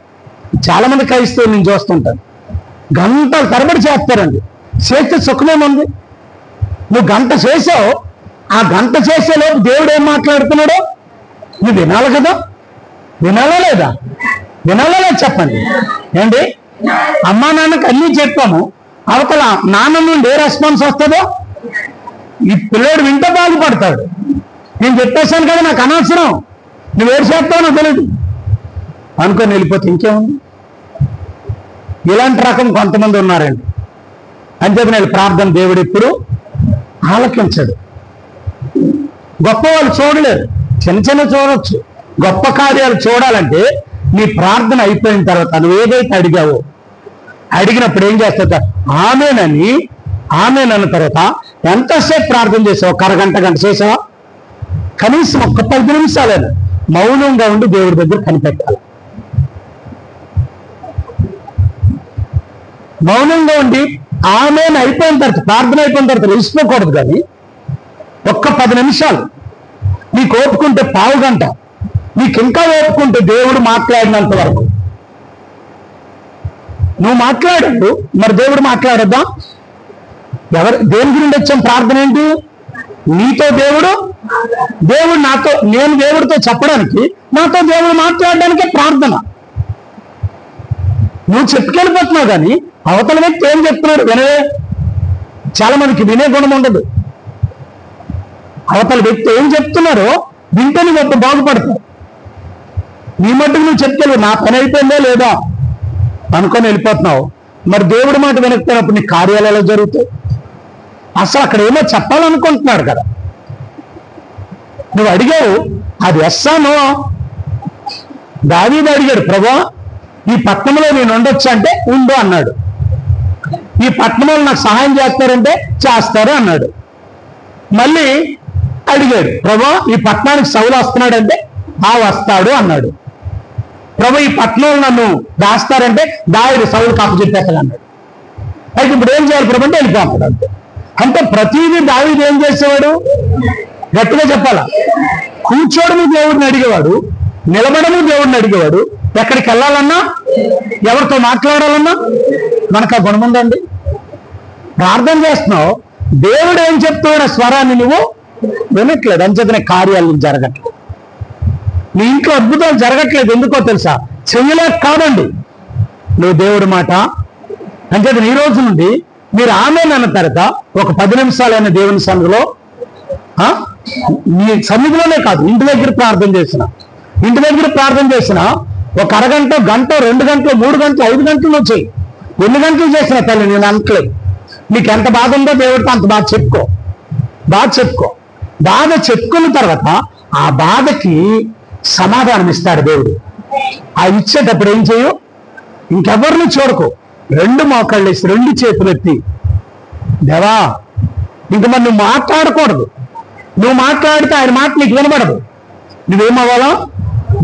చాలా మంది క్రైస్తవులు నేను చూస్తుంటాను. గంటలు తరబడి చేస్తారండి. చేస్తే సుఖమేముంది? నువ్వు గంట చేసావు, ఆ గంట చేసేలోపు దేవుడు ఏం మాట్లాడుతున్నాడో నువ్వు వినాలి కదా. వినాలా లేదా? చెప్పండి ఏంటి? అమ్మా నాన్నకి అన్నీ చెప్పాము, అవతల నాన్న నుండి ఏ రెస్పాన్స్ వస్తుందో ఈ పిల్లోడు వింటే బాగుపడతాడు. నేను చెప్పేశాను కదా, నాకు అనవసరం, నువ్వేడు చేస్తావు నాకు తెలియదు అనుకొని వెళ్ళిపోతే ఇంకేముంది? ఇలాంటి రకం కొంతమంది ఉన్నారండి. అని చెప్పి నేను ప్రార్థన దేవుడు ఇప్పుడు ఆలకించడు. గొప్ప వాళ్ళు చూడలేరు, చిన్న చిన్న చూడొచ్చు. గొప్ప కార్యాలు చూడాలంటే నీ ప్రార్థన అయిపోయిన తర్వాత నువ్వు ఏదైతే అడిగావో, అడిగినప్పుడు ఏం చేస్తా, ఆమెనన్న తర్వాత ఎంతసేపు ప్రార్థన చేసావు? ఒక అరగంట, గంట చేసావా? కనీసం ఒక్క 10 నిమిషాలను మౌనంగా ఉండి దేవుడి దగ్గర కనిపెట్టాలి. మౌనంగా ఉండి ఆమెను అయిపోయిన తర్వాత, ప్రార్థన అయిపోయిన తర్వాత లేచిపోకూడదు. కానీ ఒక్క 10 నిమిషాలు నీకు ఓపుకుంటే, పావు గంట నీకు ఇంకా ఓపుకుంటే, దేవుడు మాట్లాడినంత వరకు నువ్వు మాట్లాడాడు. మరి దేవుడు మాట్లాడద్దా? దేని గురించి వచ్చాం? ప్రార్థన ఏంటి? నీతో దేవుడు నాతో, నేను దేవుడితో చెప్పడానికి, నాతో దేవుడు మాట్లాడడానికే ప్రార్థన. నువ్వు చెప్పుకెళ్ళిపోతున్నావు కానీ అవతల వ్యక్తి ఏం చెప్తున్నాడు వినవే. చాలా మందికి వినే గుణం ఉండదు. అవతల వ్యక్తి ఏం చెప్తున్నారో వింటే నువ్వు బాగుపడతావు. నీ మట్టుకు నువ్వు చెప్తావు, నా పని అయిపోయిందో లేదా అనుకొని వెళ్ళిపోతున్నావు. మరి దేవుడి మాట వినకపోయినప్పుడు నీ కార్యాలు ఎలా జరుగుతాయి? అసలు అక్కడ ఏమో చెప్పాలనుకుంటున్నాడు కదా, నువ్వు అడిగావు, అది ఎస్సానో. దావీదు అడిగాడు, ప్రభువా ఈ పట్టణంలో నేను ఉండొచ్చు అంటే ఉండు అన్నాడు. ఈ పట్టణంలో నాకు సహాయం చేస్తారంటే చేస్తారు అన్నాడు. మళ్ళీ అడిగాడు, ప్రభువా ఈ పట్టణానికి సౌలు వస్తున్నాడంటే వస్తాడు అన్నాడు. ప్రభు ఈ పట్టణంలో నన్ను దాస్తారంటే దావీదు సౌలుకి అప్పచెప్పేస్తాడు అన్నాడు. అయితే ఇప్పుడు ఏం చేయాలి ప్రభు అంటే వెళ్ళిపోతాడు అంతే. అంటే ప్రతిదీ దావీదు ఏం చేసేవాడు? గట్టిగా చెప్పాలా, కూర్చోడము దేవుడిని అడిగేవాడు, నిలబడము దేవుడిని అడిగేవాడు, ఎక్కడికి వెళ్ళాలన్నా, ఎవరితో మాట్లాడాలన్నా. మనకు ఆ గుణం ఉందండి. ప్రార్థన చేస్తున్నావు, దేవుడు ఏం చెప్తున్నాడు స్వరాన్ని నువ్వు వినట్లేదు. అంచేతనే కార్యాలు జరగట్లేదు. నీ ఇంట్లో అద్భుతాలు జరగట్లేదు. ఎందుకో తెలుసా? చెయ్యలేక కాదండి, నువ్వు దేవుడి మాట. అంచేత ఈ రోజు నుండి మీరు ఆమేనన్న తర్వాత ఒక 10 నిమిషాలైన దేవుని సన్నిధిలో, మీ సన్నిధిలోనే కాదు, ఇంటి దగ్గర ప్రార్థన చేసిన ఒక అరగంట, గంట, 2 గంటలు, 3 గంటలు, 5 గంటలు నువ్వు చెయ్యి. ఎన్ని గంటలు చేసిన తల్లి నేను అనట్లేదు. నీకు ఎంత బాధ ఉందో దేవుడితో అంత బాధ చెప్పుకో. బాధ చెప్పుకున్న తర్వాత ఆ బాధకి సమాధానం ఇస్తాడు దేవుడు. ఆ ఇచ్చేటప్పుడు ఏం చేయు, ఇంకెవరిని చూడకు, 2 మోకాళ్ళు వేసి 2 చేతులు ఎత్తి, దేవా ఇంక మరి నువ్వు మాట్లాడకూడదు. నువ్వు మాట్లాడితే ఆయన మాట నీకు వినబడదు. నువ్వేమవ్వాలా?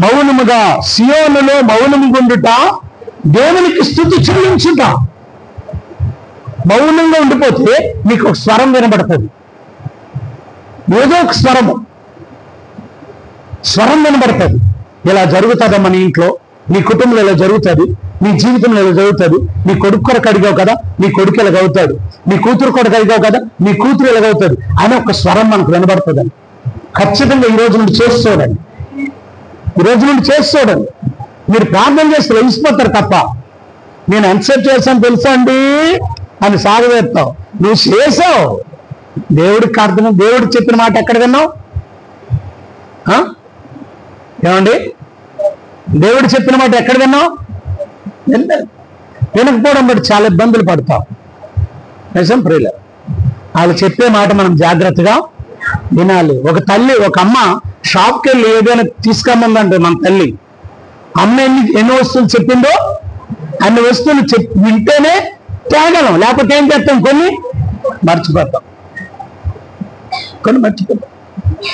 మౌనముగా సియోనులో మౌనముగుండుట, దేవునికి స్తుతి చెల్లించుట. మౌనంగా ఉండిపోతే నీకు ఒక స్వరం వినబడుతుంది. ఏదో ఒక స్వరం వినబడుతుంది. ఇలా జరుగుతుందమ్మా నీ ఇంట్లో, నీ కుటుంబంలో ఇలా జరుగుతుంది, నీ జీవితంలో ఇలా జరుగుతుంది. నీ కొడుకు కొరకు అడిగావు కదా, నీ కొడుకు ఇలాగవుతాడు. నీ కూతురు కొరకు అడిగావు కదా, నీ కూతురు ఇలాగవుతాడు అని ఒక స్వరం మనకు వినబడుతుందని ఖచ్చితంగా ఈ రోజు నుండి చేసి చూడండి. మీరు ప్రార్థన చేస్తే లభిసిపోతారు తప్ప, నేను ఎంతసేపు చేశాను తెలుసా అండి అని సాగవేస్తావు. నువ్వు చేసావు. దేవుడికి అర్థం. దేవుడు చెప్పిన మాట ఎక్కడ విన్నావు? ఏమండి, దేవుడు చెప్పిన మాట ఎక్కడ విన్నావు? వినకపోవడం బట్టి చాలా ఇబ్బందులు పడతావు. నిజం ప్రియులు, వాళ్ళు చెప్పే మాట మనం జాగ్రత్తగా వినాలి. ఒక తల్లి, ఒక అమ్మ షాప్కి వెళ్ళి ఏదైనా తీసుకురమ్మందంటే మన తల్లి, అమ్మ ఎన్ని వస్తువులు చెప్పిందో అన్ని వస్తువులు వింటేనే తేగలం, లేకపోతే ఏం చేస్తాం, కొన్ని మర్చిపోతాం.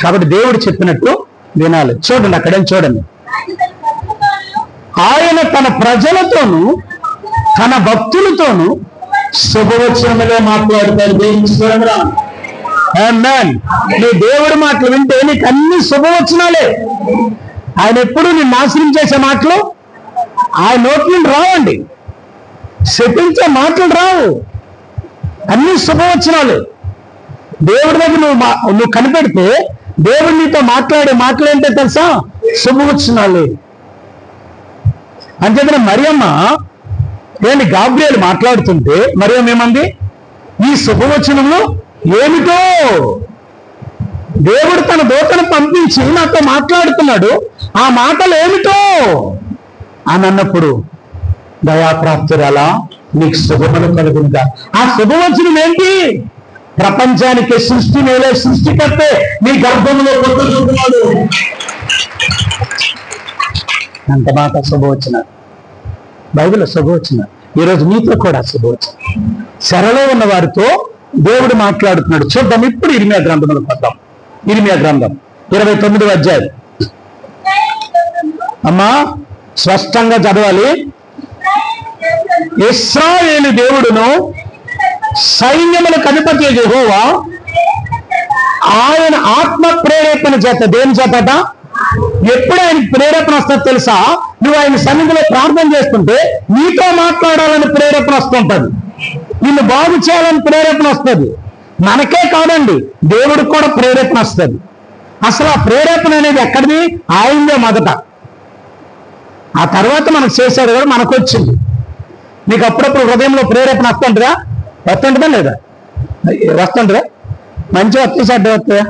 కాబట్టి దేవుడు చెప్పినట్టు వినాలి. చూడండి, అక్కడేం చూడండి, ఆయన తన ప్రజలతోనూ తన భక్తులతోనూ శుభవచనములే మాట్లాడతారు. నీ దేవుడి మాటలు వింటే నీకు అన్ని శుభవచనాలే. ఆయన ఎప్పుడు నిన్ను నాశనం చేసే మాటలు ఆయన నోటి నుండి రావండి. శపించే మాటలు రావు, అన్ని శుభవచనాలు. దేవుడి దగ్గర నువ్వు కనిపెడితే దేవుడు నీతో మాట్లాడే మాటలు ఏంటో తెలుసా? శుభవచనాలు. అంతేకాని మరియమ్మ ఏంటి, గాబ్రియేలు మాట్లాడుతుంటే మరియమ్మ ఏమంది? ఈ శుభవచనములు ఏమిటో, దేవుడు తన దూతను పంపించి నాతో మాట్లాడుతున్నాడు, ఆ మాటలు ఏమిటో అని అన్నప్పుడు, దయాప్రాప్తురాలా నీకు శుభములు కలుగునుగా. ఆ శుభవచనం ఏంటి? ప్రపంచానికి సృష్టి మేలే సృష్టికర్తే నీ గర్భంలో పుట్టుచున్నాడు. అంత మాట శుభవచన, బైబిల్ శుభవచన. ఈరోజు మీతో కూడా శుభవచన. చెరలో ఉన్న వారితో దేవుడు మాట్లాడుతున్నాడు. చూద్దాం ఇప్పుడు ఇర్మియా గ్రంథంలోకి వద్దాం. ఇర్మియా గ్రంథం 29వ అధ్యాయం. అమ్మా స్పష్టంగా చదవాలి. ఇశ్రాయేలు దేవుడును సైన్యములకు అధిపతి యెహోవా ఆయన ఆత్మ ప్రేరేపణ చేత, దేని చేతట? ఎప్పుడు ఆయన ప్రేరేపణ వస్తుంది తెలుసా? నువ్వు ఆయన సన్నిధిలో ప్రార్థన చేస్తుంటే నీతో మాట్లాడాలని ప్రేరేపణ వస్తుంటది, నిన్ను బాగు చేయాలని ప్రేరేపణ వస్తుంది. మనకే కాదండి, దేవుడికి కూడా ప్రేరేపణ వస్తుంది. అసలు ఆ ప్రేరేపణ అనేది ఎక్కడిది? ఆయనదే మొదట, ఆ తర్వాత మనకు చేశాడు కూడా మనకు వచ్చింది. నీకు అప్పుడప్పుడు హృదయంలో ప్రేరేపణ వస్తుంటుందా? వస్తుంటుందా లేదా? వస్తుంటుందా? మంచి వస్తే చెడ్డ వస్తుందా?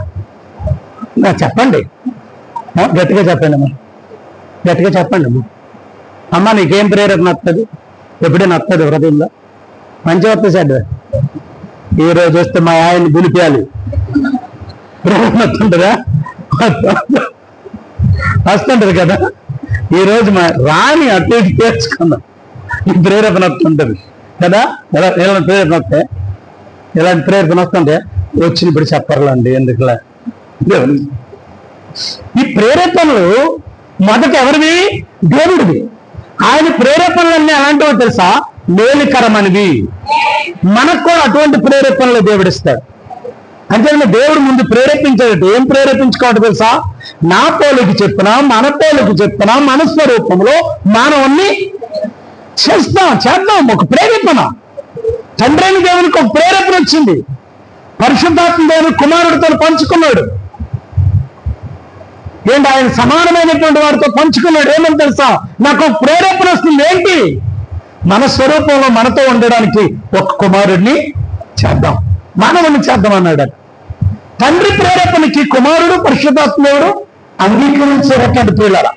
చెప్పండి, గట్టిగా చెప్పండి అమ్మా, గట్టిగా చెప్పండి అమ్మా. అమ్మ నీకేం ప్రేరేపణ వస్తుంది? ఎప్పుడైనా వస్తుంది హృదయంలో? మంచి వస్తే చెడ్డ? ఈ రోజు వస్తే మా ఆయన్ని పిలిపియాలి, ప్రేరేపణ వస్తుంటుందా? వస్తుంటది కదా. ఈ రోజు మా రాని అటు ఇటు తెచ్చుకుందాం, ఈ ప్రేరేపణ వస్తుంటది కదా. ఎలాంటి ప్రేరేపణ వస్తే, ఎలాంటి ప్రేరేపణ వస్తుంటే వచ్చిన ఇప్పుడు చెప్పర్లండి ఎందుకులా. ఈ ప్రేరేపణలు మొదట ఎవరివి? దేవుడివి. ఆయన ప్రేరేపణలన్నీ అలాంటివో తెలుసా? మేలుకరమనివి. మనకు కూడా అటువంటి ప్రేరేపణలు దేవుడిస్తాడు. అంటే దేవుడు ముందు ప్రేరేపించాడు. ఏం ప్రేరేపించుకోవడం తెలుసా? నా పోలికి చెప్పినా, మన పోలికి చెప్పినా, మన స్వరూపంలో మానవుణ్ణి చేద్దాం. ఒక ప్రేరేపణ. తండ్రైన దేవునికి ఒక ప్రేరేపణ వచ్చింది. పరిశుద్ధాత్మ దేవుని కుమారుడితో పంచుకున్నాడు. ఏంటి? ఆయన సమానమైనటువంటి వారితో పంచుకున్నాడు. ఏమని తెలుసా? నాకు ఒక ప్రేరేపణ వస్తుంది. ఏంటి? మన స్వరూపంలో మనతో ఉండడానికి ఒక కుమారుడిని చేద్దాం, మానవుని చేద్దాం అన్నాడు. తండ్రి ప్రేరేపణకి కుమారుడు పరిశుద్ధాత్ముడు అంగీకరించేటటువంటి ప్రియులారా.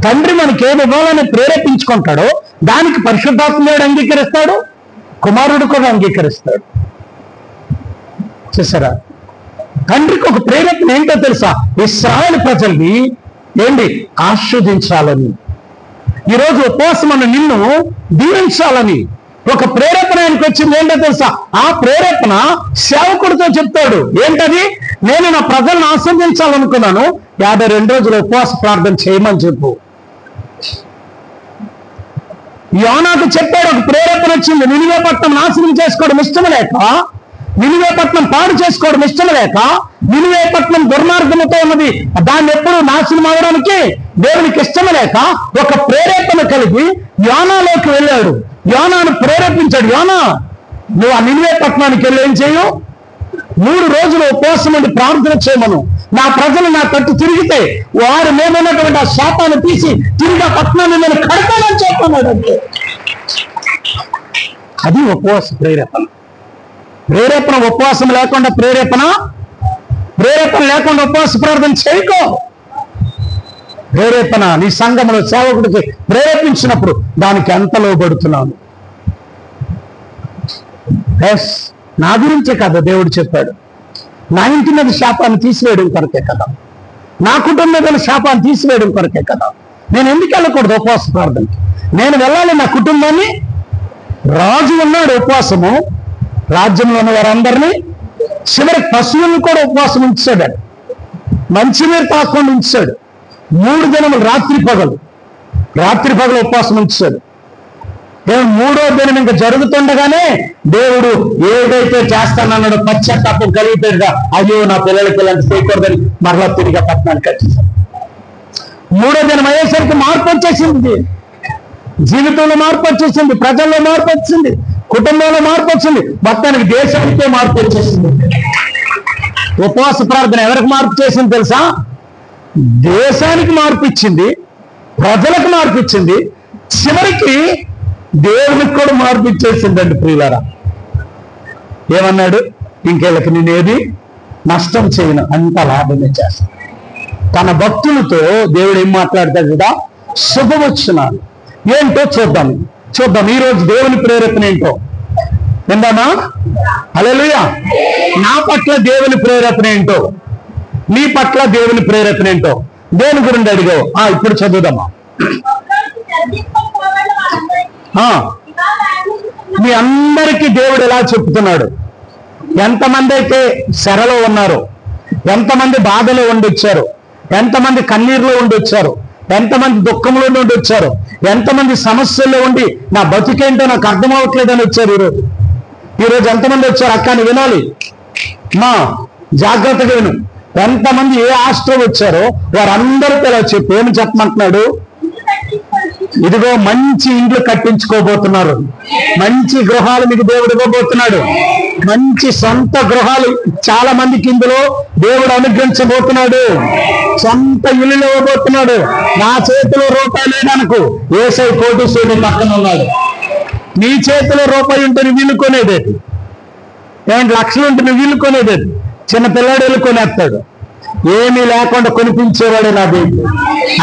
తండ్రి మనకి ఏది ఇవ్వాలని ప్రేరేపించుకుంటాడో దానికి పరిశుద్ధాత్ముడు అంగీకరిస్తాడు, కుమారుడు కూడా అంగీకరిస్తాడు. చూసారా? తండ్రికి ఒక ప్రేరేపణ ఏంటో తెలుసా? ఇశ్రాయేలు ప్రజల్ని ఏంటి? ఆస్వాదించాలని, ఈరోజు ఉపవాసం నిన్ను దీవించాలని ఒక ప్రేరేపణ ఆయనకు వచ్చింది. ఏంటో తెలుసా? ఆ ప్రేరేపణ సేవకుడితో చెప్తాడు. ఏంటది? నేను నా ప్రజలను ఆస్వాదించాలనుకున్నాను, 52 రోజులు ఉపవాస ప్రార్థన చేయమని చెప్పు. యోనాకు చెప్పాడు. ఒక ప్రేరేపణ వచ్చింది. నినివే పట్టణం నాశనం చేసుకోవడం ఇష్టం లేక, నినివే పట్టణం పాడు చేసుకోవడం ఇష్టం లేక, నినివే పట్టణం దుర్మార్గంతో ఉన్నది, దాన్ని ఎప్పుడు నాశనం అవడానికి దేవునికి ఇష్టం లేక ఒక ప్రేరేపణ కలిగి యోనాలోకి వెళ్ళాడు. యోనాను ప్రేరేపించాడు. యోనా, నువ్వు ఆ నినివే పట్టణానికి వెళ్ళి ఏం చేయు? 3 రోజులు ఉపవాసం ఉండి ప్రార్థన చేయమను. నా ప్రజలు నా తట్టు తిరిగితే వారు మేమున్నటువంటి ఆ శాపాన్ని తీసి తిరిగి ఆ పట్టణాన్ని నేను కడతానని చెప్పన్నాడు. అంటే అది ఉపవాస ప్రేరేపణ. ప్రేరేపణ ఉపవాసం లేకుండా ప్రేరేపణ లేకుండా ఉపవాస ప్రార్థన చేయకో. ప్రేరేపణ నీ సంఘంలో సేవకుడికి ప్రేరేపించినప్పుడు దానికి ఎంత లోబడుతున్నాను. నా గురించే కదా దేవుడు చెప్పాడు. నా ఇంటి మీద శాపాన్ని తీసివేయడం కొరకే కదా, నా కుటుంబం మీద శాపాన్ని తీసివేయడం కొరకే కదా. నేను ఎందుకు వెళ్ళకూడదు ఉపవాస ప్రార్థనకి? నేను వెళ్ళాలి. నా కుటుంబాన్ని, రాజు ఉన్నాడు ఉపవాసము, రాజ్యంలో ఉన్న వారందరినీ, చివరికి పశువులను కూడా ఉపవాసం ఉంచాడు. మంచినీరు తాకుండా ఉంచాడు. 3 దినములు రాత్రి పగలు ఉపవాసం ఉంచాడు. మూడో దినం ఇంకా జరుగుతుండగానే దేవుడు ఏదైతే చేస్తానన్నాడో పశ్చాత్తాపం కలిగిపోయాడుగా, అయ్యో నా పిల్లలకి ఇలాంటి చేయకూడదని మరలా తిరిగి పట్టణానికి వచ్చేసాడు. 3వ దినం అయ్యేసరికి మార్పు వచ్చేసింది. జీవితంలో మార్పు వచ్చేసింది, ప్రజల్లో మార్పు వచ్చింది, కుటుంబంలో మార్పు వచ్చింది, మొత్తానికి దేశానికే మార్పు వచ్చేసింది. ఉపవాస ప్రార్థన ఎవరికి మార్పు చేసింది తెలుసా? దేశానికి మార్పు ఇచ్చింది, ప్రజలకు మార్పు ఇచ్చింది, చివరికి దేవునికి కూడా మార్పు ఇచ్చేసిందండి. ప్రియులారా, ఏమన్నాడు? ఇంకేళ్ళకి నేనేది నష్టం చేయను, అంత లాభమే చేస్తాను. తన భక్తులతో దేవుడు ఏం మాట్లాడతాడు కదా, శుభవచనాలు ఏంటో చూద్దాం. ఈరోజు దేవుని ప్రేరేపణ ఏంటో విందామా? హల్లెలూయా. నా పట్ల దేవుని ప్రేరేపణ ఏంటో, నీ పట్ల దేవుని ప్రేరేపణ ఏంటో దేని గురించి అడిగావు? ఇప్పుడు చదువుదామా. మీ అందరికీ దేవుడు ఎలా చెప్తున్నాడు? ఎంతమంది అయితే శరలో ఉన్నారో, ఎంతమంది బాధలో ఉండొచ్చారు, ఎంతమంది కన్నీరులో ఉండొచ్చారు, ఎంతమంది దుఃఖంలో ఉండొచ్చారు, ఎంతమంది సమస్యల్లో ఉండి నా బతుకేంటో నాకు అర్థం అవ్వట్లేదని వచ్చారు. ఈరోజు ఎంతమంది వచ్చారు? అక్కని వినాలి మా జాగ్రత్తగా విను. ఎంతమంది ఏ ఆశ్రయం వచ్చారో వారందరికీ ఇలా చెప్పు. ఏమి చెప్పమంటున్నాడు? ఇదిగో మంచి ఇండ్లు కట్టించుకోబోతున్నారు, మంచి గృహాలు మీకు దేవుడు ఇవ్వబోతున్నాడు, మంచి సొంత గృహాలు చాలా మందికి ఇందులో దేవుడు అనుగ్రహించబోతున్నాడు, సొంత ఇల్లు ఇవ్వబోతున్నాడు. నా చేతిలో రూపాయి లేదనుకో, యేసయ్య కోటీశ్వరుడు పక్కన ఉన్నాడు. నీ చేతిలో రూపాయి ఉంటే నువ్వు ఇల్లు కొనేదేది, ఏమంటే లక్షలు ఉంటే నువ్వు ఇల్లు కొనేదేది. చిన్న పిల్లాడు ఇల్లు కొనేస్తాడు, ఏమీ లేకుండా కొనిపించేవాడు నా దేవుడు.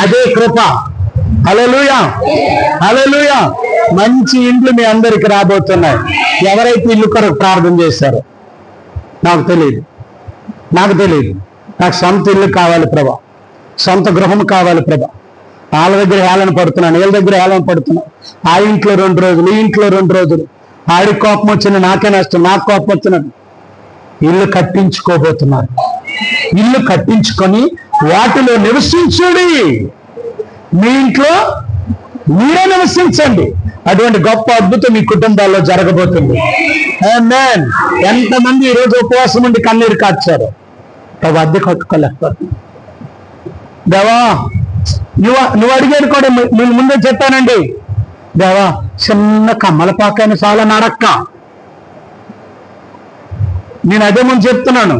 అదే కృప. హల్లెలూయా, హల్లెలూయా. మంచి ఇండ్లు మీ అందరికి రాబోతున్నాయి. ఎవరైతే ఇల్లు కొరకు ప్రార్థన చేశారో నాకు తెలియదు, నాకు సొంత ఇల్లు కావాలి ప్రభా, సొంత గృహం కావాలి ప్రభా. వాళ్ళ దగ్గర హేళన పడుతున్నాను, వీళ్ళ దగ్గర హేళన పడుతున్నాను. ఆ ఇంట్లో 2 రోజులు, ఈ ఇంట్లో 2 రోజులు. ఆడికి కోపం వచ్చిన నాకే నష్టం, నాకు కోపం వచ్చినట్టు. ఇల్లు కట్టించుకోబోతున్నారు. ఇల్లు కట్టించుకొని వాటిలో నివసించుడి. మీ ఇంట్లో మీరే నివసించండి. అటువంటి గొప్ప అద్భుతం మీ కుటుంబాల్లో జరగబోతుంది. ఆమేన్. ఎంతమంది ఈరోజు ఉపవాసం ఉండి కన్నీరు కార్చారు? అద్దె కట్టుకోలేకపోతుంది. దేవా, నువ్వు అడిగేది కూడా నేను ముందే చెప్పానండి. దేవా, చిన్న కమ్మలపాకైన చాలా నడక్క. నేను అదే ముందు చెప్తున్నాను.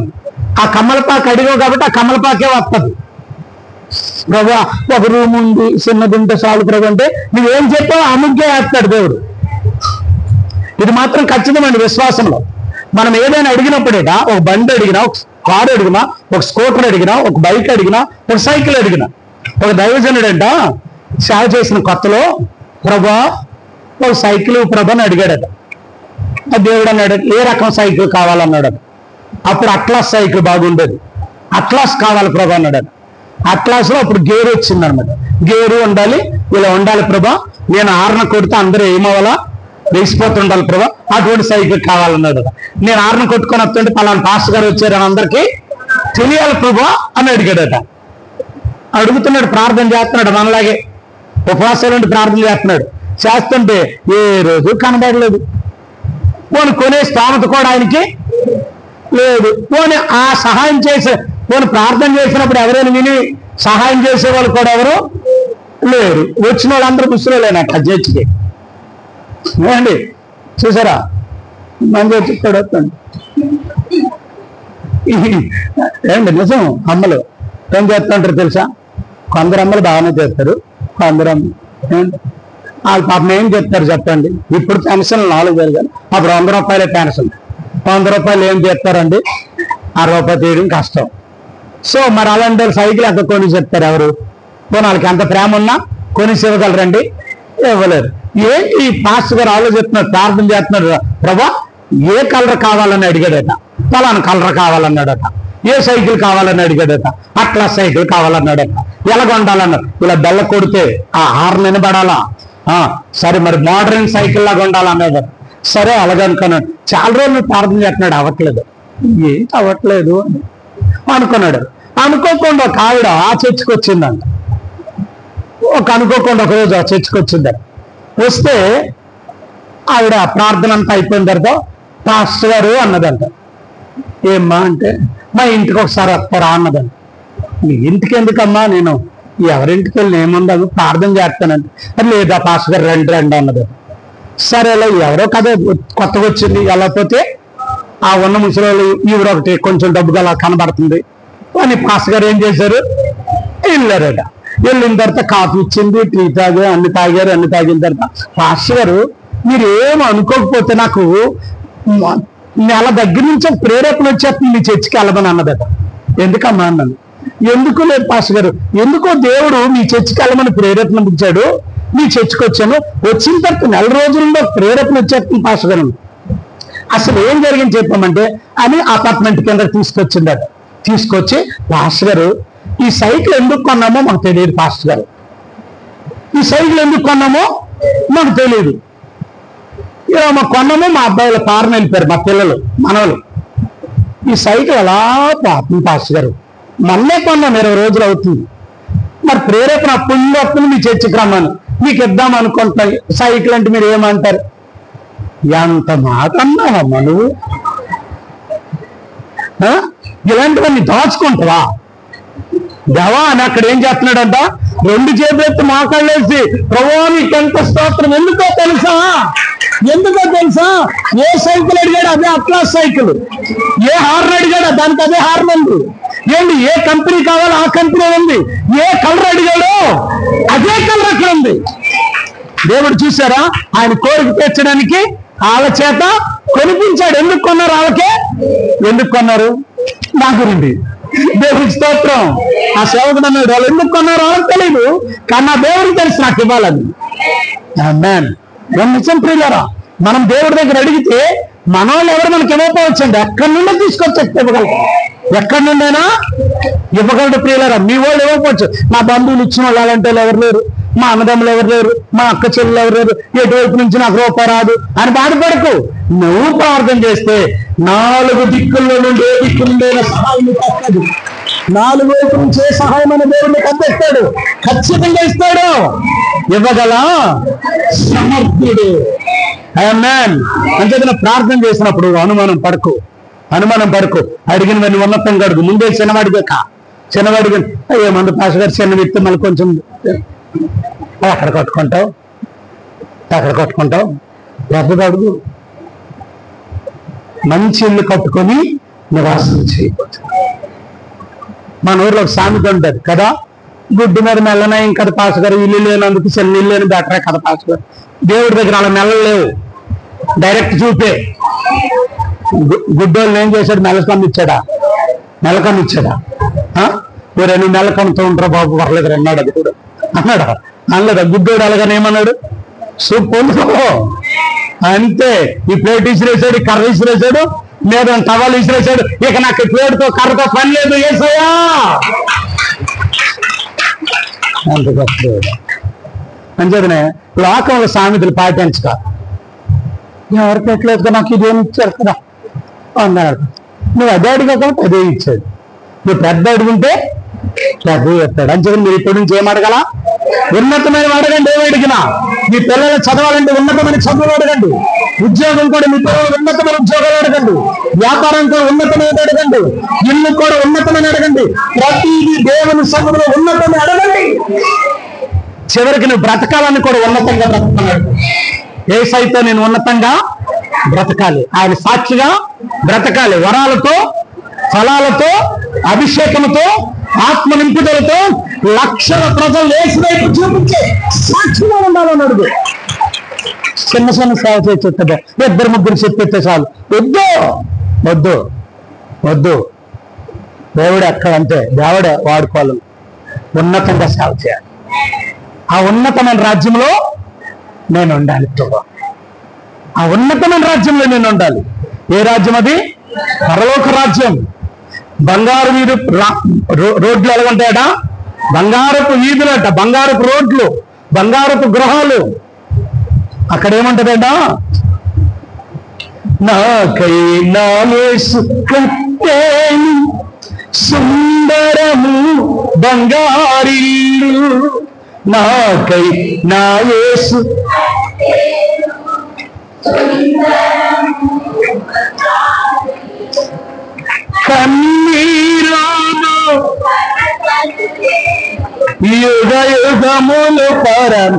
ఆ కమ్మలపాక అడిగావు కాబట్టి ఆ కమ్మలపాకే వస్తుంది. ప్రభా, ఒక రూమ్ ఉంది, చిన్నదింటే చాలు ప్రభు అంటే నువ్వేం చెప్పావు అముగ్గే వేస్తాడు దేవుడు. ఇది మాత్రం ఖచ్చితమండి విశ్వాసంలో. మనం ఏదైనా అడిగినప్పుడేట, ఒక బండి అడిగినా, ఒక కారు అడిగినా, ఒక స్కూటర్ అడిగినా, ఒక బైక్ అడిగినా, ఒక సైకిల్ అడిగినా, ఒక దైవజనుడంట సేవ చేసిన కొత్తలో ప్రభా ఒక సైకిల్ ప్రభని అడిగాడట. ఆ దేవుడు అన్నాడు, ఏ రకం సైకిల్ కావాలన్నాడు. అప్పుడు అట్లాస్ సైకిల్ బాగుండేది. అట్లాస్ కావాలి ప్రభా అన్నాడు. అట్లాస్ లో అప్పుడు గేరు వచ్చింది అనమాట. గేరు ఉండాలి, ఇలా ఉండాలి ప్రభా, నేను ఆరణ కొడితే అందరూ ఏమవ్వాలా, వేసిపోతుండాలి ప్రభా, అటువంటి సైకిల్ కావాలన్నాడు. నేను ఆరణ కొట్టుకొని వస్తుంటే పలానా పాస్టర్ గారు వచ్చారని అందరికీ తెలియాలి ప్రభా అని అడిగాడట. అడుగుతున్నాడు, ప్రార్థన చేస్తున్నాడు, మనలాగే ఉపవాసాలు ఉండి ప్రార్థన చేస్తున్నాడు. చేస్తుంటే ఏ రోజు కనబడలేదు. పోనీ కొనే స్థామత కూడా ఆయనకి లేదు. పోనీ ఆ సహాయం చేసే, పోనీ ప్రార్థన చేసినప్పుడు ఎవరైనా విని సహాయం చేసేవాళ్ళు కూడా ఎవరు లేరు. వచ్చిన వాళ్ళందరూ ముసలిలేనట్టు చర్చికి. ఏమండి చూసారా, మంది వచ్చి ఇక్కడ వస్తుంది. ఏమండి నిజం, అమ్మలు ఏం చేస్తుంటారు తెలుసా? కొందరు అమ్మలు బాగానే చేస్తారు, కొందరు అమ్మలు వాళ్ళు పాపం ఏం చెప్తారు చెప్పండి. ఇప్పుడు పెన్షన్ 4,000 కానీ అప్పుడు 100 రూపాయలే పెన్షన్. 100 రూపాయలు ఏం చెప్తారండి? 60 రూపాయలు తీయడం కష్టం. సో మరి అలాంటి సైకిల్ ఎంత కొని చెప్తారు ఎవరు? వాళ్ళకి ఎంత ప్రేమ ఉన్నా కొనిసి ఇవ్వగలరండి? ఇవ్వలేరు. ఏంటి ఈ పాస్టర్ గారు ఆలోచిస్తున్నారు, ప్రార్థన చేస్తున్నారు, ప్రభా ఏ కలర్ కావాలని అడిగాడట, పలానా కలర్ కావాలన్నాడట, ఏ సైకిల్ కావాలని అడిగాడట, అట్లా సైకిల్ కావాలన్నాడట, ఎలాగొండాలన్నారు. ఇలా బెల్ల కొడితే ఆ హార్న్ వినబడాలా? సరే మరి మోడర్న్ సైకిల్ లాగా ఉండాలన్నాడు. సరే అలాగనుకున్నాడు. చాలా రోజులు ప్రార్థన చేస్తున్నాడు, అవ్వట్లేదు. ఏంటి అవ్వట్లేదు అని అనుకున్నాడు. అనుకోకుండా ఒక ఆవిడ ఆ చర్చికి వచ్చిందంట. అనుకోకుండా ఒకరోజు ఆ చర్చికి వచ్చిందంట. వస్తే ఆవిడ ప్రార్థన అంతా అయిపోయిన తర్వాత పాస్టర్ గారు అన్నదంట. ఏమ్మా అంటే, మా ఇంటికి ఒకసారి వస్తారా అన్నదంట. మీ ఇంటికి ఎందుకమ్మా, నేను ఎవరింటికి వెళ్ళి ఏముండదు ప్రార్థన చేస్తానంటే, లేదా పాస్టర్ గారు రండి రండి అన్నది. సరేలే, ఎవరో కదా కొత్తగా వచ్చింది, వెళ్ళకపోతే ఆ ఉన్న ముసలి ఈవిడ ఒకటి కొంచెం డబ్బుగా అలా కనబడుతుంది అని పాస్టర్ గారు ఏం చేశారు, వెళ్ళారట. వెళ్ళిన తర్వాత కాఫీ ఇచ్చింది, టీ తాగారు, అన్ని తాగిన తర్వాత పాస్టర్ గారు మీరు ఏం అనుకోకపోతే నాకు నెల దగ్గర నుంచి ప్రేరేపణ వచ్చేస్తుంది మీ చర్చికి వెళ్ళమని అన్నదట. ఎందుకమ్మా అన్నాను. ఎందుకు లేదు పాస్టర్ గారు, ఎందుకో దేవుడు మీ చర్చికి వెళ్ళమని ప్రేరేపణ ఇచ్చాడు, మీ చర్చికి వచ్చాను. వచ్చిన తర్వాత నెల రోజుల్లో ప్రేరేపణ వచ్చేస్తుంది పాస్టర్ గారు. అసలు ఏం జరిగింది చెప్పామంటే అని అపార్ట్మెంట్ కింద తీసుకొచ్చిండట. తీసుకొచ్చి పాస్టర్ గారు ఈ సైకిల్ ఎందుకు కొన్నామో మాకు తెలియదు పాస్టర్ గారు, ఈ సైకిల్ ఎందుకు కొన్నామో మాకు తెలియదు. ఇలా మా కొన్నామో మా అబ్బాయిల కారుని వెళ్ళిపోయారు, మా పిల్లలు మనవలు. ఈ సైకిల్ అలా పాపం పాస్టర్ గారు మళ్ళీ కొన్నాం 20 రోజులు అవుతుంది. మరి ప్రేరేపణ పుణ్యం వస్తుంది మీ చర్చికి రమ్మని మీకు ఇద్దాం అనుకుంటా. సైకిల్ అంటే మీరు ఏమంటారు? ఎంత మాట అన్నావమ్మా నువ్వు? ఇలాంటివన్నీ దాచుకుంటావా? దేవా అని అక్కడ ఏం చేస్తున్నాడంట, 2 చేతులెత్తి మోకాళ్ళేసి ప్రభువా నీకు ఎంత స్తోత్రం. ఎందుకో తెలుసా? ఏ సైకిల్ అడిగాడు అదే అట్లాస్ సైకిల్, ఏ హార్న్ అడిగాడు దానికి అదే హార్న్ ఉంది. ఏంటి ఏ కంపెనీ కావాలో ఆ కంపెనీ ఉంది, ఏ కలర్ అడిగాడో అదే కలర్ అక్కడ ఉంది. దేవుడు చూసారా, ఆయన కోరిక తీర్చడానికి వాళ్ళ చేత కొనిపించాడు. ఎందుకు కొన్నారు? వాళ్ళకే ఎందుకు కొన్నారు? నా గురించి దేవుడికి స్తోత్రం. ఆ సేవకుడు అన్నాడు వాళ్ళు ఎందుకు కొన్నారు వాళ్ళకి తెలియదు, కానీ నా దేవుడికి తెలుసు నాకు ఇవ్వాలని. ఆమేన్. నిజం ప్రియులారా, మనం దేవుడి దగ్గర అడిగితే మన వాళ్ళు ఎవరు మనకి ఇవ్వకపోవచ్చండి, ఎక్కడి నుండి తీసుకొచ్చి ఇవ్వగలరు, ఎక్కడి నుండైనా ఇవ్వగలడు ప్రియులారా. మీ వాళ్ళు ఇవ్వకపోవచ్చు, నా బంధువులు ఇచ్చిన వాళ్ళు అలాంటి వాళ్ళు ఎవరు లేరు, మా అన్నదమ్ములు ఎవరు లేరు, మా అక్క చెల్లెలు ఎవరు లేరు, ఎటువైపు నుంచి నాకు రూపాయి రాదు అని బాధపడకు. నువ్వు ప్రార్థన చేస్తే 4 దిక్కుల్లో నుండి ఏ దిక్కు నుండైనా సహాయం తప్పదు. 4 వైపు నుంచే సహాయమైన దేవుడిని కప్పిస్తాడు, ఖచ్చితంగా ఇస్తాడు. ఇవ్వగల సమర్థుడు. ఆమేన్. అంతేకాని ప్రార్థన చేసినప్పుడు అనుమానం పడకు. అడిగినవన్నీ ఉన్నతంగా అడుగు. ముందే చిన్నవాడిగా ఏమన్నా పాస్ గారు చిన్న వ్యక్తి మళ్ళీ కొంచెం అక్కడ కట్టుకుంటావు పెద్దది అడుగు. మంచి ఇల్లు కట్టుకొని నివాసం చేయబోతు. మన ఊర్లో ఒక సామెత ఉంటుంది కదా, గుడ్డు మీద మెల్లనయం కదా పాస్ గారు, ఇల్లు లేనందుకు చిన్న ఇల్లు లేని బెటరే కదా పాస్ గారు. దేవుడి దగ్గర అలా మెల్లలు లేవు, డైరెక్ట్ చూపే. గుడ్డోళ్ళు ఏం చేశాడు? నెలకమ్మిచ్చాడా? వేరే నువ్వు నెలకమ్ముతూ ఉంటారా బాబు పర్లేదు అన్నాడు. అది కూడా అన్నాడా? అనలేదా? గుడ్డోడు అలాగని ఏమన్నాడు? పొందుకో అంతే. ఈ ప్లేట్ ఇసిరేసాడు, ఈ కర్ర ఇసిరేసాడు, మీద టవల్ ఇసిరేసాడు. ఇక నాకు ప్లేట్తో కర్రతో పని లేదు ఏసయ్యా. అంత గొప్ప అంచేతనే లోకంలో సామెతలు పాటించక, ఎవరు పెట్టలేదు నాకు ఇదేమి ఇచ్చారు కదా అన్నాడు. నువ్వు అదే అడిగాక అదే ఇచ్చాడు. నువ్వు పెద్ద అడుగుంటే పెద్ద చెప్తాడు. అంచేత మీరు ఇప్పటి నుంచి ఏం అడగల? ఉన్నతమైన అడగండి. ఏమి అడిగినా మీ పిల్లలు చదవాలంటే ఉన్నతమైన చదువులు అడగండి. ఉద్యోగం కూడా మీ పిల్లలు ఉన్నతమైన ఉద్యోగాలు అడగండి. వ్యాపారం కూడా ఉన్నతమైన అడగండి. ఇల్లు కూడా ఉన్నతమైన అడగండి. ప్రతిదీ దేవుని సన్నిధిలో ఉన్నతమైన అడగండి. చివరికి నువ్వు బ్రతకాలని కూడా ఉన్నతంగా బ్రతకన్నాడు. యేసయ్యతో నేను ఉన్నతంగా బ్రతకాలి, ఆయన సాక్షిగా బ్రతకాలి. వరాలతో, ఫలాలతో, అభిషేకంతో, ఆత్మ నింపుదలతో లక్షల ప్రజలు యేసు వైపు చూపించి సాక్షిగా ఉండాలన్నాడు. చిన్న సేవ చేసి 2-3 చెప్పితే చాలు. వద్దు. దేవుడు ఎక్కడ అంటే దేవుడే వాడుకోవాలి. ఉన్నతంగా సేవ చేయాలి. ఆ ఉన్నతమైన రాజ్యంలో నేను ఉండాలి. ఆ ఉన్నతమైన రాజ్యంలో నేను ఉండాలి. ఏ రాజ్యం అది? పరలోక రాజ్యం. బంగారు వీధి రోడ్లు ఎలాగుంటాయట? బంగారపు వీధులట, బంగారపు రోడ్లు, బంగారపు గృహాలు. అక్కడ ఏమంటదట? నాకై నా యేసు కట్టేను సుందరము బంగారిల్లు, నాకై నా యేసు కన్నీరును యుగ యుగములు పరం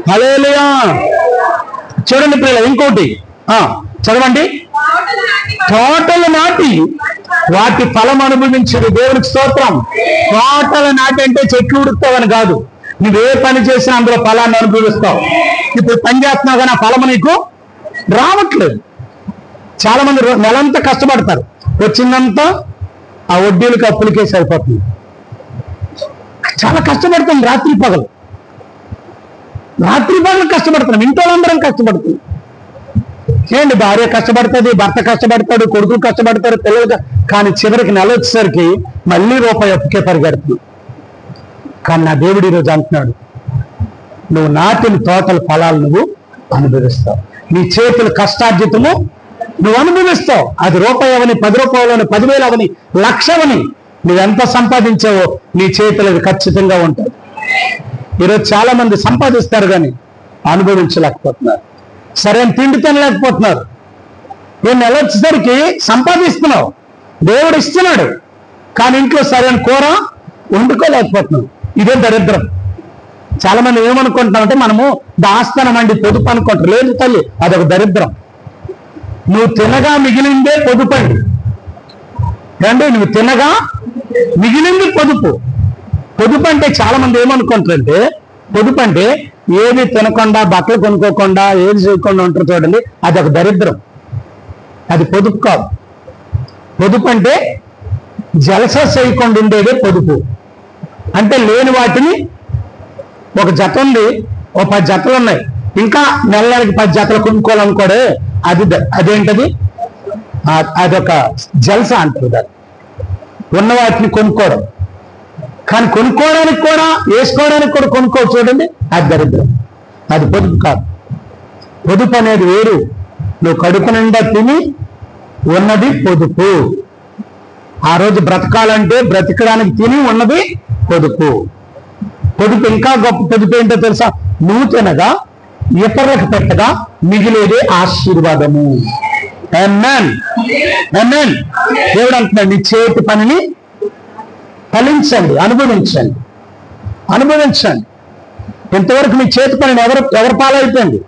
హల్లెలూయా. చూడండి ప్రియులు, ఇంకోటి చదవండి. తోటలు నాటి వాటి ఫలం అనుభవించడు. దేవునికి స్తోత్రం. తోటలు నాటి అంటే చెట్లు ఉడుకుతావని కాదు, నువ్వే పని చేసినా అందులో ఫలాన్ని అనుభవిస్తావు. ఇప్పుడు పని చేస్తున్నావు కానీ ఆ ఫలము నీకు రావట్లేదు. చాలా మంది నెలంతా కష్టపడతారు, వచ్చిందంతా ఆ వడ్డీలకి అప్పులకే సరిపోతుంది. చాలా కష్టపడుతుంది, రాత్రి పగలు కష్టపడుతున్నాం, ఇంట్లో అందరం కష్టపడుతున్నాం. ఏంటి, భార్య కష్టపడుతుంది, భర్త కష్టపడతాడు, కొడుకు కష్టపడతారు, పిల్లలు, కానీ చివరికి నెల వచ్చేసరికి మళ్ళీ రూపాయి అప్పుకే పరిగెడుతున్నాం. కానీ నా దేవుడు ఈరోజు అంటున్నాడు, నువ్వు నాటిన తోటల ఫలాలు నువ్వు అనుభవిస్తావు. నీ చేతులు కష్టార్జితము నువ్వు అనుభవిస్తావు. అది రూపాయి అవని, 10 రూపాయలని, 10,000 అవని, 1,00,000 అవని, నువ్వెంత సంపాదించావో నీ చేతులు అది ఖచ్చితంగా ఉంటుంది. ఈరోజు చాలా మంది సంపాదిస్తారు కానీ అనుభవించలేకపోతున్నారు, సరైన తిండి తినలేకపోతున్నారు. నేను నెల వచ్చేసరికి సంపాదిస్తున్నావు, దేవుడు ఇస్తున్నాడు, కానీ ఇంట్లో సరైన కూర వండుకోలేకపోతున్నావు. ఇదే దరిద్రం. చాలా మంది ఏమనుకుంటున్నామంటే మనము దాస్తానమండి, పొదుపు అనుకుంటారు. లేదు తల్లి, అదొక దరిద్రం. నువ్వు తినగా మిగిలిందే పొదుపండి. అంటే నువ్వు తినగా మిగిలింది పొదుపు. పొదుపు అంటే చాలా మంది ఏమనుకుంటారంటే, పొదుపు అంటే ఏది తినకుండా, బట్టలు కొనుక్కోకుండా, ఏది చేయకుండా ఉంటారు చూడండి, అదొక దరిద్రం. అది పొదుపు కాదు. పొదుపు అంటే జలసా చేయకుండా ఉండేదే పొదుపు. అంటే లేని వాటిని, ఒక జత ఉంది, ఓ 10 జతలు ఉన్నాయి, ఇంకా నెలకి 10 జతలు కొనుక్కోవాలనుకోడే, అదేంటది, అదొక జలస అంటారు. దాన్ని ఉన్న వాటిని కొనుక్కోవడం. కానీ కొనుక్కోవడానికి కూడా, వేసుకోవడానికి కూడా కొనుక్కోవచ్చు చూడండి, అది దరిద్రం. అది పొదుపు కాదు. పొదుపు అనేది వేరు. నువ్వు కడుపు నిండా తిని ఉన్నది పొదుపు. ఆ రోజు బ్రతకాలంటే బ్రతకడానికి తిని ఉన్నది పొదుపు. పొదుపు ఇంకా గొప్ప పొదుపు ఏంటో తెలుసా? నువ్వు తినగా ఇతరులకు పెట్టగా మిగిలేదే ఆశీర్వాదము. ఆమేన్, ఆమేన్. దేవుడు అంటున్నాడు, నీ చేతి పనిని ఫలించండి, అనుభవించండి, అనుభవించండి. ఇంతవరకు నీ చేతి పనిని ఎవరు పాలైపోయింది,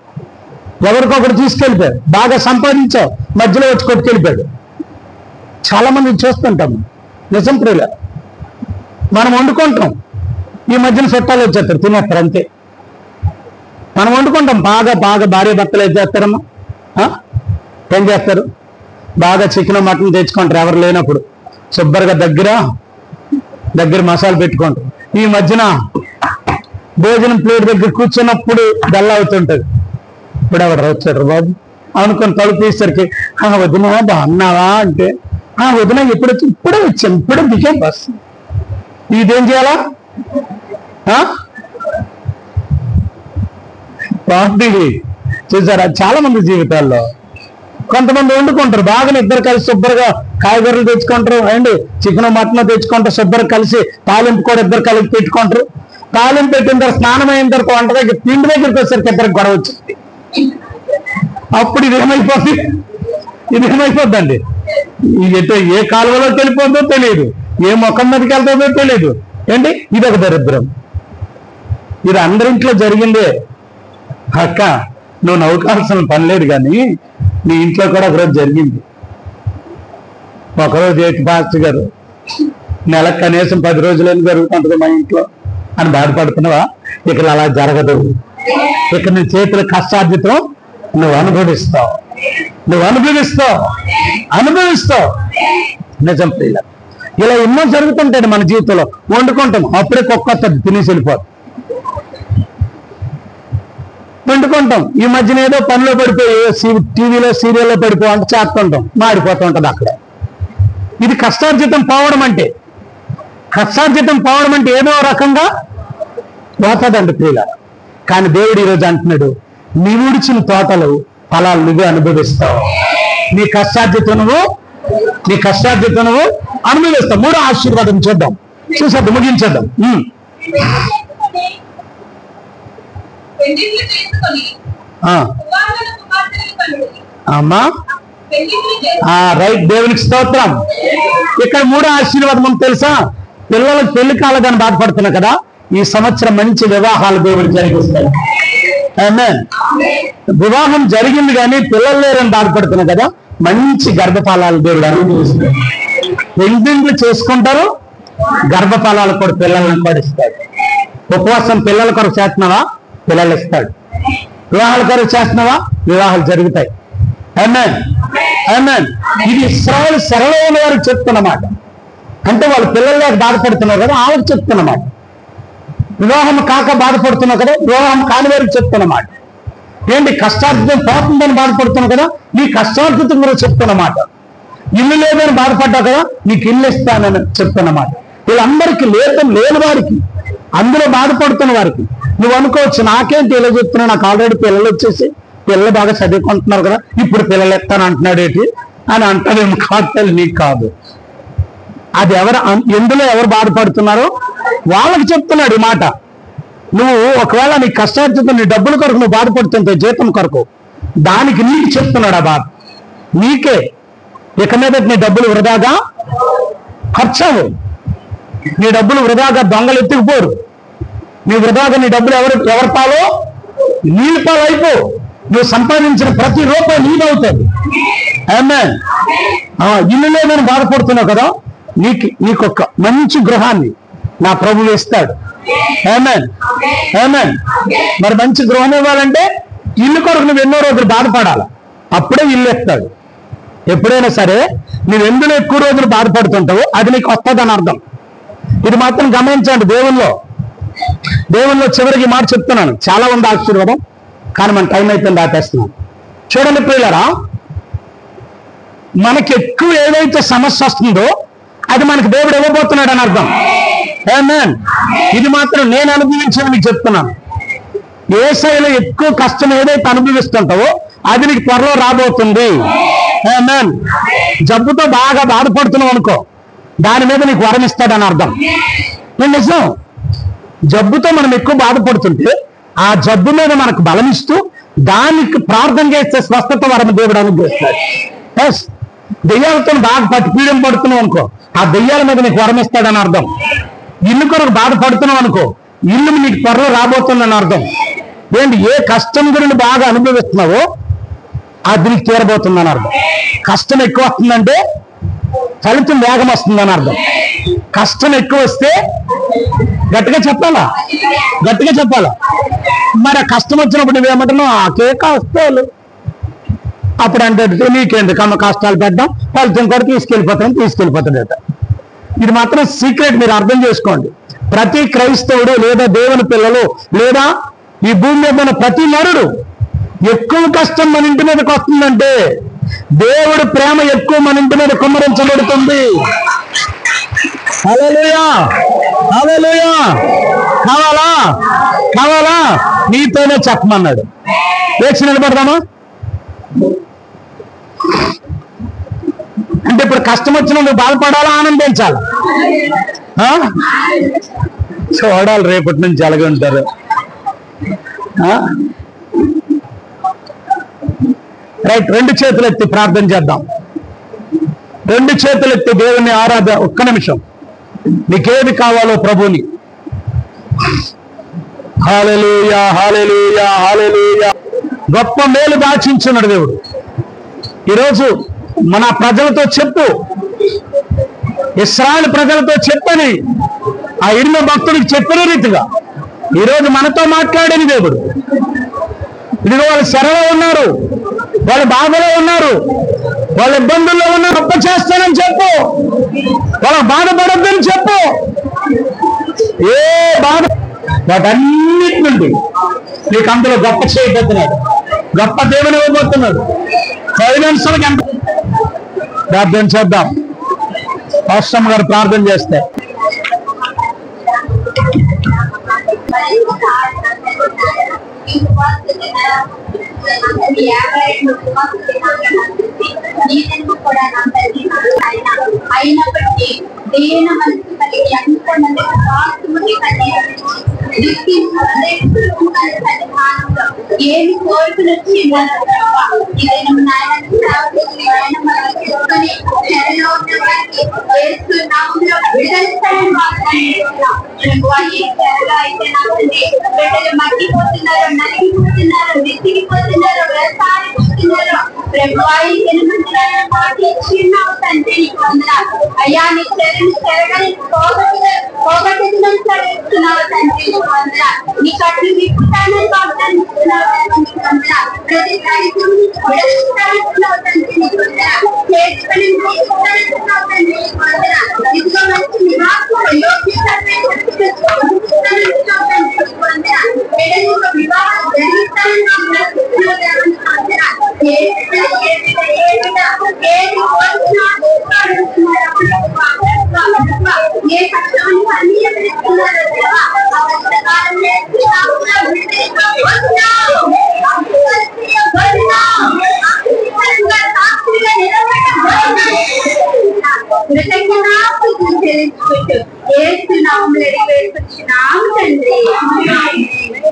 ఎవరికొకరు తీసుకెళ్ళిపోయారు. బాగా సంపాదించావు, మధ్యలో వచ్చి కొట్టుకెళ్ళిపోయాడు. చాలా మంది చూస్తుంటాము. నిజం ప్రియుల, మనం వండుకుంటాం, ఈ మధ్యన చుట్టాలు వచ్చేస్తారు, తినేస్తారు, అంతే. మనం వండుకుంటాం, బాగా భార్య భర్తలు ఏం చేస్తారమ్మా, ఏం చేస్తారు? బాగా చికెన్ మటన్ తెచ్చుకుంటారు ఎవరు లేనప్పుడు, శుభ్రంగా దగ్గర మసాలా పెట్టుకుంటారు. ఈ మధ్యన భోజనం ప్లేట్ దగ్గర కూర్చున్నప్పుడు డల్ అవుతుంటది. ఇప్పుడు ఎవరు వచ్చారు బాబు అనుకుని తలుపు తీసరికి, వదిన బాగున్నావా అంటే, వదిన ఎప్పుడు వచ్చి, ఇప్పుడే వచ్చాను, ఇప్పుడే దిగాం బస్. ఇదేం చేయాలా? చూసారా, చాలా మంది జీవితాల్లో కొంతమంది వండుకుంటారు, బాగా ఇద్దరు కలిసి శుభ్రంగా కాయగూరలు తెచ్చుకుంటారు, అండి చికెన్ మటన్ తెచ్చుకుంటారు, శుభ్రంగా కలిసి తాలింపు కూడా ఇద్దరు కలిసి పెట్టుకుంటారు. తాలింపు పెట్టిన తర్వాత, స్నానం అయిన తర్వాత వంట దగ్గర తిండి దగ్గరికి వచ్చేసరికి ఇద్దరికి గొడవ వచ్చింది. అప్పుడు ఇదేమైపోద్దండి, ఏ కాలువలోకి వెళ్ళిపోద్దో తెలియదు, ఏ ముఖం మీదకి వెళ్తుందో తెలియదు. ఏంటి, ఇది ఒక దరిద్రం. ఇది అందరింట్లో జరిగిందే. అక్క, నువ్వు నవ్వుకాల్సిన పని లేదు, కానీ నీ ఇంట్లో కూడా ఒకరోజు జరిగింది. ఒకరోజు ఏంటి పాస్టర్ గారు, నెలకు కనీసం 10 రోజులని జరుగుతుంటుంది మా ఇంట్లో అని బాధపడుతున్నావా? ఇక్కడ అలా జరగదు. ఇక్కడ నీ చేతుల కష్టార్జితం నువ్వు అనుభవిస్తావు. నిజం ప్రియుల, ఇలా ఎన్నో జరుగుతుంటాయి మన జీవితంలో. వండుకుంటాం, అప్పుడే కుక్క తినేసి వెళ్ళిపోతాం. వండుకుంటాం, ఈ మధ్యన ఏదో పనిలో పడిపోయి టీవీలో సీరియల్లో పడిపో అంటే చేస్తుంటాం, మాడిపోతూ ఉంటుంది అక్కడ. ఇది కష్టార్జితం పోవడం అంటే. ఏదో రకంగా పోతుందండి ప్రియుల. కానీ దేవుడు ఈరోజు అంటున్నాడు, నీవు విడిచిన తోటలు ఫలాలు నువ్వే అనుభవిస్తావు. నీ కష్టార్జితం నువ్వు అనుభవిస్తావు. 3వ ఆశీర్వాదం చూద్దాం, ముగించేద్దాం. అమ్మా, రైట్, దేవునికి స్తోత్రం. ఇక్కడ 3వ ఆశీర్వాదం తెలుసా? పిల్లలకు పెళ్లి కాలేదని బాధపడుతున్నా కదా, ఈ సంవత్సరం మంచి వివాహాలు దేవుడు జరిగిస్తాయి. ఆమేన్. వివాహం జరిగింది కానీ పిల్లలు లేరని బాధపడుతున్నా కదా, మంచి గర్భఫలాలు దేవుడు అనుభవిస్తాడు. పెళ్లిళ్ళు చేసుకుంటారు, గర్భఫలాలు కూడా పిల్లలను కూడా ఇస్తాడు. ఉపవాసం పిల్లల కొరకు చేస్తున్నావా, పిల్లలు ఇస్తాడు. వివాహాల కొరకు చేస్తున్నావా, వివాహాలు జరుగుతాయి. ఆమేన్ ఆమేన్. ఇది ఇశ్రాయేలు సరళమైన వారికి చెప్తున్నమాట. అంటే వాళ్ళు పిల్లలు లేక బాధపడుతున్నారు కదా, వాళ్ళకి చెప్తున్నమాట. వివాహం కాక బాధపడుతున్నావు కదా, వివాహం కాని వారికి చెప్తున్నమాట. ఏంటి కష్టార్థం పోతుందని బాధపడుతున్నావు కదా, నీ కష్టార్థం కూడా చెప్తున్నమాట. ఇల్లు లేదని బాధపడ్డావు కదా, నీకు ఇల్లు ఇస్తానని చెప్తున్నమాట. వీళ్ళందరికీ లేని వారికి, అందులో బాధపడుతున్న వారికి నువ్వు అనుకోవచ్చు, నాకేంటి ఇలా చెప్తున్నా, నాకు ఆల్రెడీ పిల్లలు వచ్చేసి పిల్లలు బాగా చదువుకుంటున్నారు కదా, ఇప్పుడు పిల్లలు ఎత్తాను అంటున్నాడు ఏంటి అని అంటానేమో. కాదు, నీకు కాదు. అది ఎందులో ఎవరు బాధపడుతున్నారో వాళ్ళకి చెప్తున్నాడు ఈ మాట. నువ్వు ఒకవేళ నీ కష్టార్జితం, నీ డబ్బుల కొరకు నువ్వు బాధపడుతుంటే, జీతం కొరకు, దానికి నీకు చెప్తున్నాడు ఆ బాధ. నీకే ఇక మీద నీ డబ్బులు వృధాగా ఖర్చవు, నీ డబ్బులు వృధాగా దొంగలు ఎత్తుకుపోరు, నీ వృధాగా నీ డబ్బులు ఎవరి పాలో నీళ్ళ పాలు అయిపో. నువ్వు సంపాదించిన ప్రతి రూపాయి నీదవుతుంది. ఆమేన్. ఇల్లు లేదని బాధపడుతున్నావు కదా, నీకు ఒక మంచి గృహాన్ని నా ప్రభువు ఇస్తాడు. ఆమేన్ ఆమేన్. మరి మంచి గృహం ఇవ్వాలంటే ఇల్లు కొరకు నువ్వు ఎన్నో రోజులు బాధపడాలి, అప్పుడే ఇల్లు ఇస్తాడు. ఎప్పుడైనా సరే నువ్వు ఎందులో ఎక్కువ రోజులు బాధపడుతుంటావో అది నీకు వస్తుందని అర్థం. ఇది మాత్రం గమనించండి. దేవుల్లో చివరికి మాట చెప్తున్నాను, చాలా ఉంది ఆశీర్వాదం, కానీ మన టైం అయితే దాటేస్తున్నాను. చూడండి ప్రియులారా, మనకి ఎక్కువ ఏదైతే సమస్య వస్తుందో అది మనకి దేవుడు ఇవ్వబోతున్నాడు అని అర్థం. ఆమేన్. ఇది మాత్రం నేను అనుభవించింది మీకు చెప్తున్నాను. యేసయ్యలో ఎక్కువ కష్టం ఏదైతే అనుభవిస్తుంటావో అది నీకు త్వరలో రాబోతుంది. ఆమేన్. జబ్బుతో బాగా బాధపడుతున్నావు అనుకో, దాని మీద నీకు వరం ఇస్తాడని అర్థం. నేను నిజం, జబ్బుతో మనం ఎక్కువ బాధపడుతుంటే ఆ జబ్బు మీద మనకు బలం ఇస్తూ దానికి ప్రార్థన చేస్తే స్వస్థత వరం దేవుడు అనుగ్రహిస్తాడు. ఎస్, దెయ్యాలతో బాగా పీడం పడుతున్నావు అనుకో, ఆ దెయ్యాల మీద నీకు వరం ఇస్తాడని అర్థం. ఇల్లు కొరకు బాధపడుతున్నావు అనుకో, ఇల్లు నీకు త్వరలో రాబోతుందని అర్థం. ఏంటి, ఏ కష్టం గురించి బాగా అనుభవిస్తున్నావో అది నీకు తీరబోతుందని అర్థం. కష్టం ఎక్కువ వస్తుందంటే ఫలితం వేగం వస్తుందని అర్థం. కష్టం ఎక్కువ వస్తే గట్టిగా చెప్పాలా, మరి ఆ కష్టం వచ్చినప్పుడు నువ్వేమంటున్నావు, ఆ కేక వస్తేలు అప్పుడు అంటే నీకెందుకమ్మ కష్టాలు పెట్టడం, ఫలితం కూడా తీసుకెళ్ళిపోతాడట. ఇది మాత్రం సీక్రెట్, మీరు అర్థం చేసుకోండి. ప్రతి క్రైస్తవుడు లేదా దేవుని పిల్లలు లేదా ఈ భూమి మీద ఉన్న ప్రతి నరుడు ఎక్కువ కష్టం మన ఇంటి మీదకి వస్తుందంటే దేవుడు ప్రేమ ఎక్కువ మన ఇంటి మీద కుమ్మరించబడుతుంది. హల్లెలూయా హల్లెలూయా. కావాలా నీతోనే చెప్పమన్నాడు. వేచి నిలబడదామా? అంటే ఇప్పుడు కష్టం వచ్చిన నువ్వు బాధపడాలా, ఆనందించాలా? చూడాలి రేపటి నుంచి అలాగే ఉంటారు. రైట్, రెండు చేతులు ఎత్తి ప్రార్థన చేద్దాం. రెండు చేతులు ఎత్తి దేవుని ఒక్క నిమిషం. నీకేది కావాలో ప్రభుని. హల్లెలూయా హల్లెలూయా హల్లెలూయా. గొప్ప మేలు దాచించున్నాడు దేవుడు. ఈరోజు మన ప్రజలతో చెప్పు, ఇశ్రాయేలు ప్రజలతో చెప్పని ఆ ఇర్మియా భక్తుడికి చెప్పిన రీతిగా ఈరోజు మనతో మాట్లాడని దేవుడు. ఇదిగో వాళ్ళు శరలో ఉన్నారు, వాళ్ళు బాధలో ఉన్నారు, వాళ్ళ ఇబ్బందుల్లో ఉన్నారు, గొప్ప చేస్తానని చెప్పు. వాళ్ళ బాధపడద్దని చెప్పు. ఏ బాధ వాటన్నిటి నుండి నీకు అందులో గొప్ప చేయబోతున్నాడు, గొప్ప దేవుని ఇవ్వబోతున్నాడు. ఫైనాన్షియల్గా ఎంత ప్రార్థన చేద్దాం. పాస్టర్ గారు ప్రార్థన చేస్తే అయినప్పటికీ దేన మనసు కలిగి ఎంతమంది ఏమి కోరికలు వచ్చి బిడ్డలు మట్టిపోతున్నారు, నలిగిపోతున్నారు, నెత్తిగిపోతున్నారు, వ్యవసాయపోతున్నారు. ప్రభువాయి ఎనిమిదిన్నర కోటి చిన్నావు తండ్రి నీకు వందనాలు. అయ్యా నీ చెరగని పోగొట్టుకుని చదివిస్తున్నావు తండ్రి నీకు వందనాలు. నీ కట్లు విప్పుతానని వాగ్దానిస్తున్నావు నీకు వందనాలు. ప్రతి కార్యక్రమం విడదీస్తానంటున్నావు తండ్రి నీకు వందనాలు. చేతి పని ఇస్తానంటున్నావు తండ్రి నీకు వందనాలు. ఇదిగో మంచి నివాసం యోగ్యత వివాహం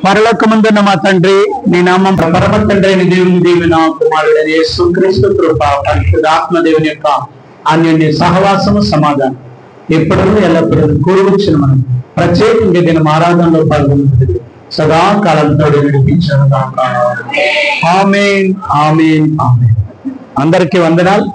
పరలోకమందున్న మా తండ్రి, నీ నామం పరమ తండ్రి అయిన దేవుని దీవెన, కుమారుడైన యేసుక్రీస్తు కృప, పరిశుద్ధాత్మ దేవుని యొక్క అన్యోన్య సహవాసము సమాధానం ఎప్పుడూ ఎల్లప్పుడూ కూర్చుని మనం ప్రత్యేకంగా దీని ఆరాధనలో పాల్గొంటుంది సదాకాలంతో నడిపించను. ఆమేన్, ఆమేన్, ఆమేన్. అందరికీ వందనాలు.